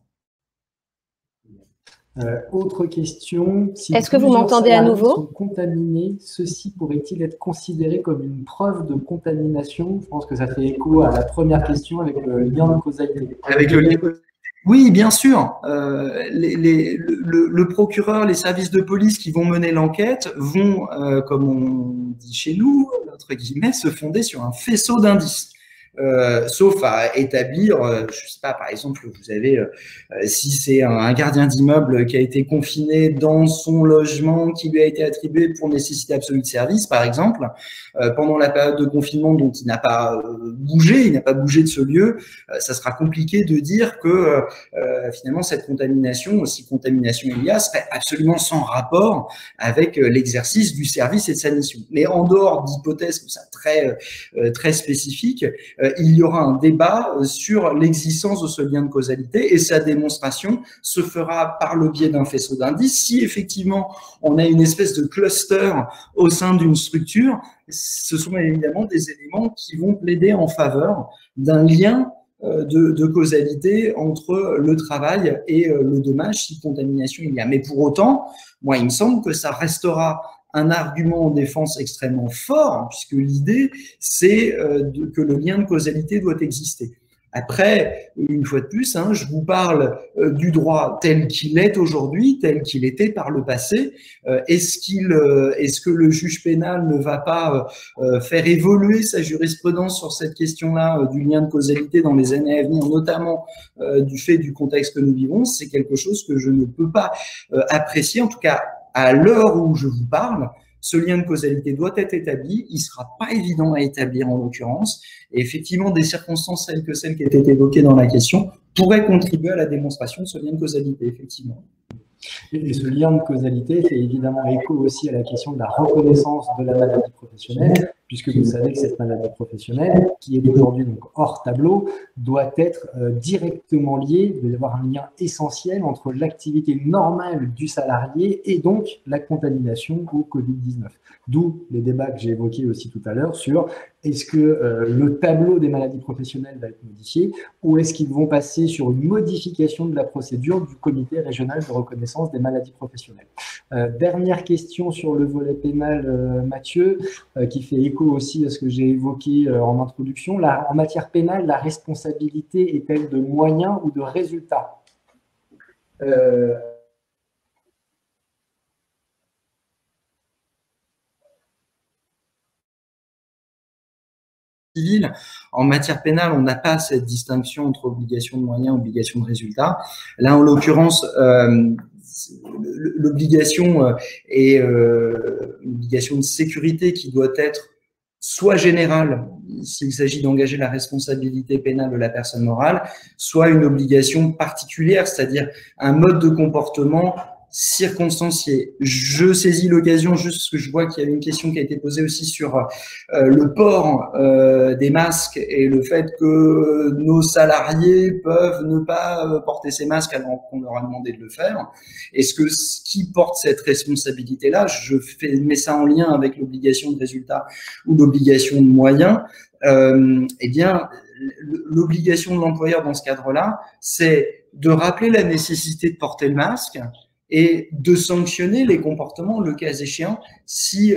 Autre question. Si est-ce que vous m'entendez à nouveau? sont contaminés, ceci pourrait-il être considéré comme une preuve de contamination? Je pense que ça fait écho à la première question avec le lien de causalité. Oui, bien sûr. Le procureur, les services de police qui vont mener l'enquête vont, comme on dit chez nous, entre guillemets, se fonder sur un faisceau d'indices. Sauf à établir, je sais pas, par exemple, vous avez, si c'est un gardien d'immeuble qui a été confiné dans son logement, qui lui a été attribué pour nécessité absolue de service, par exemple, pendant la période de confinement dont il n'a pas bougé, de ce lieu, ça sera compliqué de dire que finalement cette contamination, si contamination il y a, serait absolument sans rapport avec l'exercice du service et de sa mission. Mais en dehors d'hypothèses comme ça très spécifiques, il y aura un débat sur l'existence de ce lien de causalité et sa démonstration se fera par le biais d'un faisceau d'indices. Si effectivement on a une espèce de cluster au sein d'une structure, ce sont évidemment des éléments qui vont plaider en faveur d'un lien de causalité entre le travail et le dommage si contamination il y a. Mais pour autant, moi il me semble que ça restera un argument en défense extrêmement fort, puisque l'idée, c'est que le lien de causalité doit exister. Après, une fois de plus, je vous parle du droit tel qu'il est aujourd'hui, tel qu'il était par le passé. Est-ce que le juge pénal ne va pas faire évoluer sa jurisprudence sur cette question-là du lien de causalité dans les années à venir, notamment du fait du contexte que nous vivons? C'est quelque chose que je ne peux pas apprécier, en tout cas à l'heure où je vous parle. Ce lien de causalité doit être établi. Il ne sera pas évident à établir en l'occurrence. Et effectivement, des circonstances telles que celles qui étaient évoquées dans la question pourraient contribuer à la démonstration de ce lien de causalité, effectivement. Et ce lien de causalité fait évidemment écho aussi à la question de la reconnaissance de la maladie professionnelle, puisque vous savez que cette maladie professionnelle, qui est aujourd'hui donc hors tableau, doit être directement liée, il doit y avoir un lien essentiel entre l'activité normale du salarié et donc la contamination au Covid-19. D'où les débats que j'ai évoqués aussi tout à l'heure sur est-ce que le tableau des maladies professionnelles va être modifié ou est-ce qu'ils vont passer sur une modification de la procédure du comité régional de reconnaissance des maladies professionnelles. Dernière question sur le volet pénal, Mathieu, qui fait écho aussi à ce que j'ai évoqué en introduction. En matière pénale, la responsabilité est-elle de moyens ou de résultats? Civile. En matière pénale, on n'a pas cette distinction entre obligation de moyens et obligation de résultat. Là, en l'occurrence, l'obligation est une obligation de sécurité qui doit être soit générale, s'il s'agit d'engager la responsabilité pénale de la personne morale, soit une obligation particulière, c'est-à-dire un mode de comportement circonstancié. Je saisis l'occasion juste parce que je vois qu'il y a une question qui a été posée aussi sur le port des masques et le fait que nos salariés peuvent ne pas porter ces masques alors qu'on leur a demandé de le faire. Est-ce que qui porte cette responsabilité-là, je mets ça en lien avec l'obligation de résultat ou l'obligation de moyens, eh bien, l'obligation de l'employeur dans ce cadre-là, c'est de rappeler la nécessité de porter le masque et de sanctionner les comportements, le cas échéant, si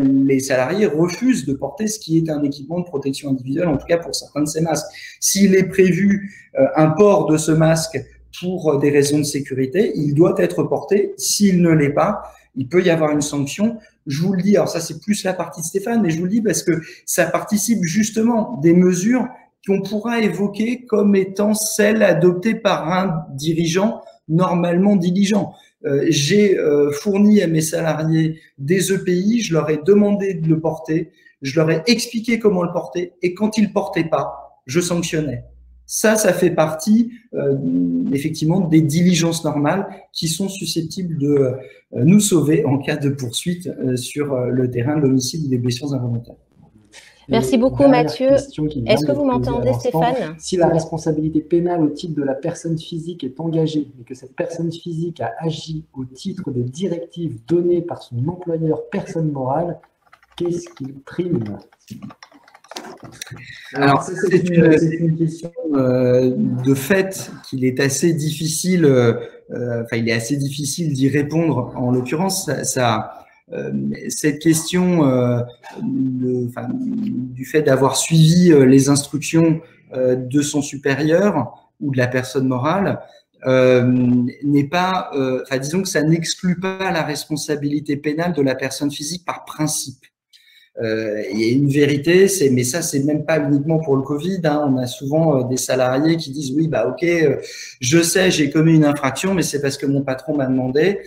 les salariés refusent de porter ce qui est un équipement de protection individuelle, en tout cas pour certains de ces masques. S'il est prévu un port de ce masque pour des raisons de sécurité, il doit être porté. S'il ne l'est pas, il peut y avoir une sanction. Je vous le dis, alors ça c'est plus la partie de Stéphane, mais je vous le dis parce que ça participe justement des mesures qu'on pourra évoquer comme étant celles adoptées par un dirigeant normalement diligent. j'ai fourni à mes salariés des EPI, je leur ai demandé de le porter, je leur ai expliqué comment le porter, et quand ils ne le portaient pas, je sanctionnais. Ça fait partie effectivement des diligences normales qui sont susceptibles de nous sauver en cas de poursuite sur le terrain de l'homicide ou des blessures involontaires. Merci beaucoup Mathieu. Est-ce que vous m'entendez Stéphane? Si la responsabilité pénale au titre de la personne physique est engagée et que cette personne physique a agi au titre de directives données par son employeur personne morale, qu'est-ce qu'il prime? Alors, c'est une question de fait qu'il est assez difficile, il est assez difficile d'y répondre. En l'occurrence, cette question du fait d'avoir suivi les instructions de son supérieur ou de la personne morale n'est pas, disons que ça n'exclut pas la responsabilité pénale de la personne physique par principe. Il y a une vérité, mais ça, c'est même pas uniquement pour le Covid. On a souvent des salariés qui disent oui, ok, je sais, j'ai commis une infraction, mais c'est parce que mon patron m'a demandé.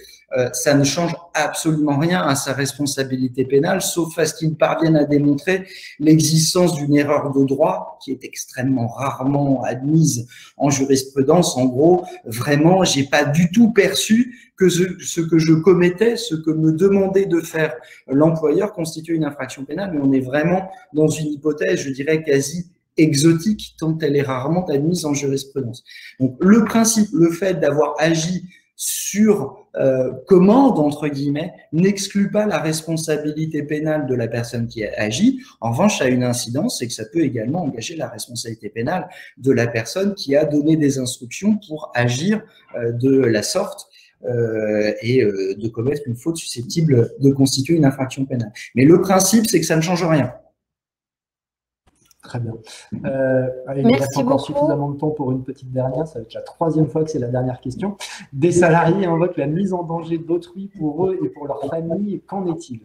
Ça ne change absolument rien à sa responsabilité pénale, sauf à ce qu'il parvienne à démontrer l'existence d'une erreur de droit qui est extrêmement rarement admise en jurisprudence. En gros, vraiment, j'ai pas du tout perçu que ce que je commettais, ce que me demandait de faire l'employeur constituait une infraction pénale, mais on est vraiment dans une hypothèse, je dirais, quasi exotique, tant elle est rarement admise en jurisprudence. Donc, le principe, le fait d'avoir agi sur commande, entre guillemets, n'exclut pas la responsabilité pénale de la personne qui a agi. En revanche, ça a une incidence, c'est que ça peut également engager la responsabilité pénale de la personne qui a donné des instructions pour agir de la sorte et de commettre une faute susceptible de constituer une infraction pénale. Mais le principe, c'est que ça ne change rien. Très bien. Allez, il reste encore suffisamment de temps pour une petite dernière. Ça va être la troisième fois que c'est la dernière question. Des salariés invoquent la mise en danger d'autrui pour eux et pour leur famille. Qu'en est-il?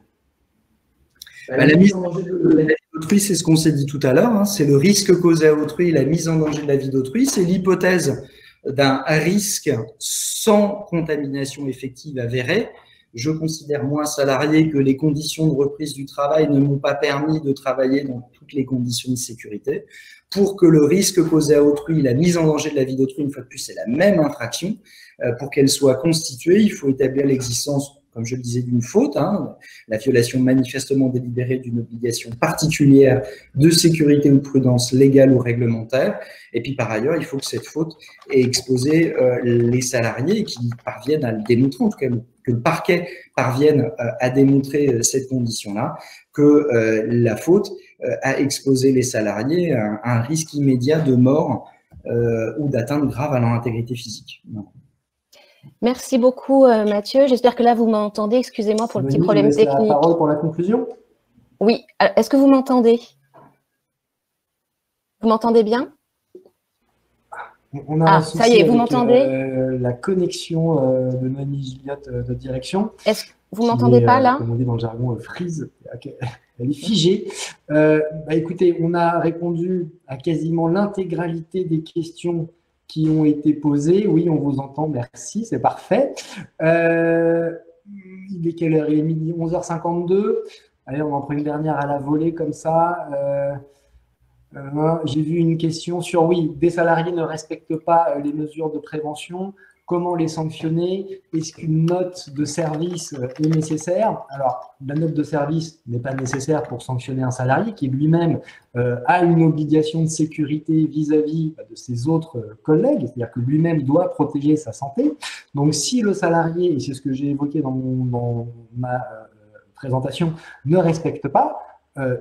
La mise en danger de la vie d'autrui, c'est ce qu'on s'est dit tout à l'heure. C'est le risque causé à autrui, la mise en danger de la vie d'autrui. C'est l'hypothèse d'un risque sans contamination effective avérée. Je considère moi salarié que les conditions de reprise du travail ne m'ont pas permis de travailler dans toutes les conditions de sécurité. Pour que le risque causé à autrui, la mise en danger de la vie d'autrui, une fois de plus, c'est la même infraction. Pour qu'elle soit constituée, il faut établir l'existence, comme je le disais, d'une faute, la violation manifestement délibérée d'une obligation particulière de sécurité ou de prudence légale ou réglementaire. Et puis par ailleurs, il faut que cette faute ait exposé les salariés qui parviennent à le démontrer, en tout cas que le parquet parvienne à démontrer cette condition-là, que la faute a exposé les salariés à un risque immédiat de mort ou d'atteinte grave à leur intégrité physique. Merci beaucoup Mathieu. J'espère que là vous m'entendez. Excusez-moi pour le petit problème technique. La parole pour la conclusion. Oui. Est-ce que vous m'entendez? Vous m'entendez bien? On a ça y est, vous m'entendez? La connexion de Noémie Gilliot de direction. Est-ce que vous m'entendez pas là? Comme on dit dans le jargon, freeze. Elle est figée. Écoutez, on a répondu à quasiment l'intégralité des questions qui ont été posées. Oui, on vous entend, merci, c'est parfait. Il est quelle heure? Il est midi 11h52. Allez, on en prend une dernière à la volée comme ça. J'ai vu une question sur, oui, des salariés ne respectent pas les mesures de prévention. Comment les sanctionner? Est-ce qu'une note de service est nécessaire? Alors, la note de service n'est pas nécessaire pour sanctionner un salarié qui lui-même a une obligation de sécurité vis-à-vis de ses autres collègues, c'est-à-dire que lui-même doit protéger sa santé. Donc, si le salarié, et c'est ce que j'ai évoqué dans ma présentation, ne respecte pas,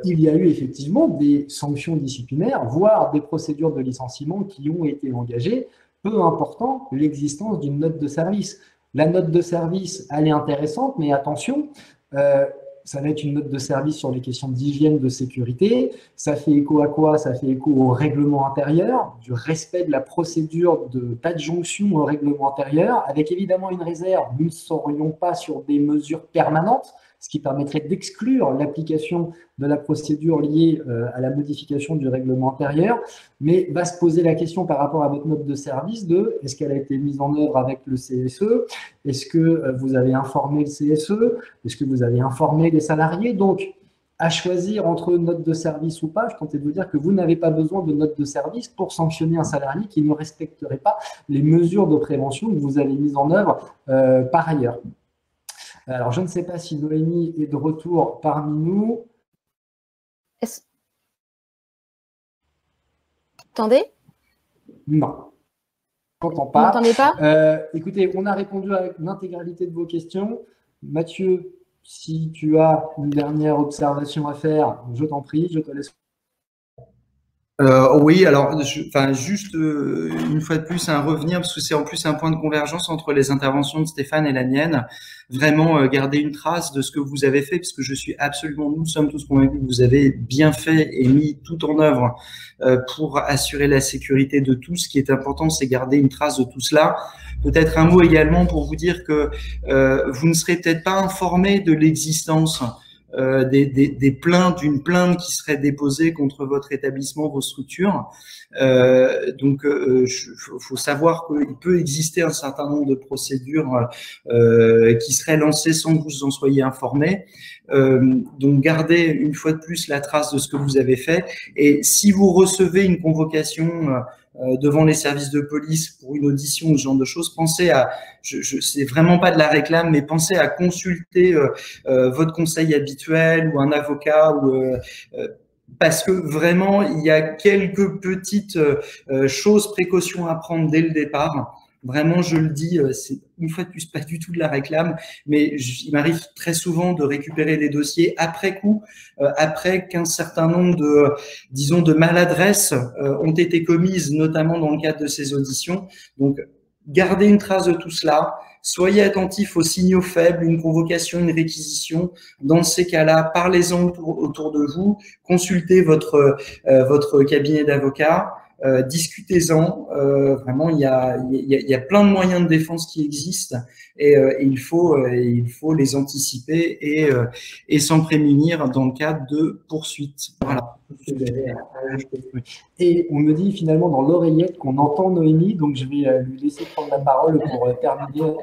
il y a eu effectivement des sanctions disciplinaires, voire des procédures de licenciement qui ont été engagées, peu important l'existence d'une note de service. La note de service, elle est intéressante, mais attention, ça va être une note de service sur les questions d'hygiène, de sécurité. Ça fait écho à quoi? Ça fait écho au règlement intérieur, du respect de la procédure d'adjonction au règlement intérieur, avec évidemment une réserve. Nous ne serions pas sur des mesures permanentes. ce qui permettrait d'exclure l'application de la procédure liée à la modification du règlement intérieur, mais va se poser la question par rapport à votre note de service de est-ce qu'elle a été mise en œuvre avec le CSE? Est-ce que vous avez informé le CSE? Est-ce que vous avez informé les salariés? Donc, à choisir entre note de service ou pas, je tentais de vous dire que vous n'avez pas besoin de note de service pour sanctionner un salarié qui ne respecterait pas les mesures de prévention que vous avez mises en œuvre par ailleurs. Alors, je ne sais pas si Noémie est de retour parmi nous. Attendez. Non. Je n'entends pas. Vous m'entendez pas? Écoutez, on a répondu à l'intégralité de vos questions. Mathieu, si tu as une dernière observation à faire, je t'en prie, je te laisse. Oui, alors, juste une fois de plus, revenir, parce que c'est en plus un point de convergence entre les interventions de Stéphane et la mienne. Vraiment garder une trace de ce que vous avez fait, parce que nous sommes tous convaincus que vous avez bien fait et mis tout en œuvre pour assurer la sécurité de tous. Ce qui est important, c'est garder une trace de tout cela. Peut-être un mot également pour vous dire que vous ne serez peut-être pas informé de l'existence d'une plainte qui serait déposée contre votre établissement, vos structures. Donc, faut savoir qu'il peut exister un certain nombre de procédures qui seraient lancées sans que vous en soyez informés. Donc, gardez une fois de plus la trace de ce que vous avez fait. Et si vous recevez une convocation devant les services de police pour une audition ou ce genre de choses, pensez à, c'est vraiment pas de la réclame, mais pensez à consulter votre conseil habituel ou un avocat parce que vraiment, il y a quelques petites choses, précautions à prendre dès le départ. Vraiment, je le dis, c'est une fois de plus pas du tout de la réclame, mais il m'arrive très souvent de récupérer des dossiers après coup, après qu'un certain nombre de maladresses ont été commises, notamment dans le cadre de ces auditions. Donc, gardez une trace de tout cela. Soyez attentifs aux signaux faibles, une convocation, une réquisition. Dans ces cas-là, parlez-en autour de vous, consultez votre cabinet d'avocat. Discutez-en. Vraiment, il y a plein de moyens de défense qui existent et il faut les anticiper et s'en prémunir dans le cadre de poursuites. Voilà. Et on me dit finalement dans l'oreillette qu'on entend Noémie, donc je vais lui laisser prendre la parole pour terminer.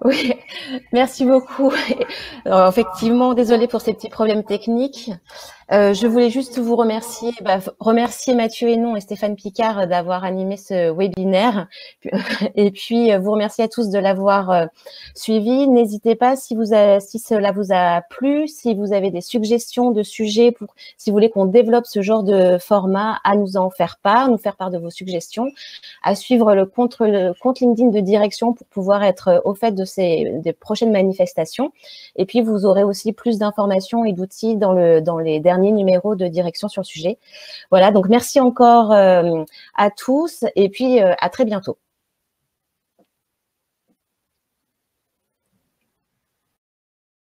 Oui, merci beaucoup. Alors, effectivement, désolée pour ces petits problèmes techniques. Je voulais juste vous remercier, remercier Mathieu Hénon et Stéphane Picard d'avoir animé ce webinaire. Et puis, vous remercier à tous de l'avoir suivi. N'hésitez pas, si cela vous a plu, si vous avez des suggestions de sujets, si vous voulez qu'on développe ce genre de format, à nous en faire part, nous faire part de vos suggestions, à suivre le compte LinkedIn de direction pour pouvoir être au fait des prochaines manifestations. Et puis, vous aurez aussi plus d'informations et d'outils dans les derniers numéros de direction sur le sujet. Voilà, donc merci encore à tous et puis à très bientôt.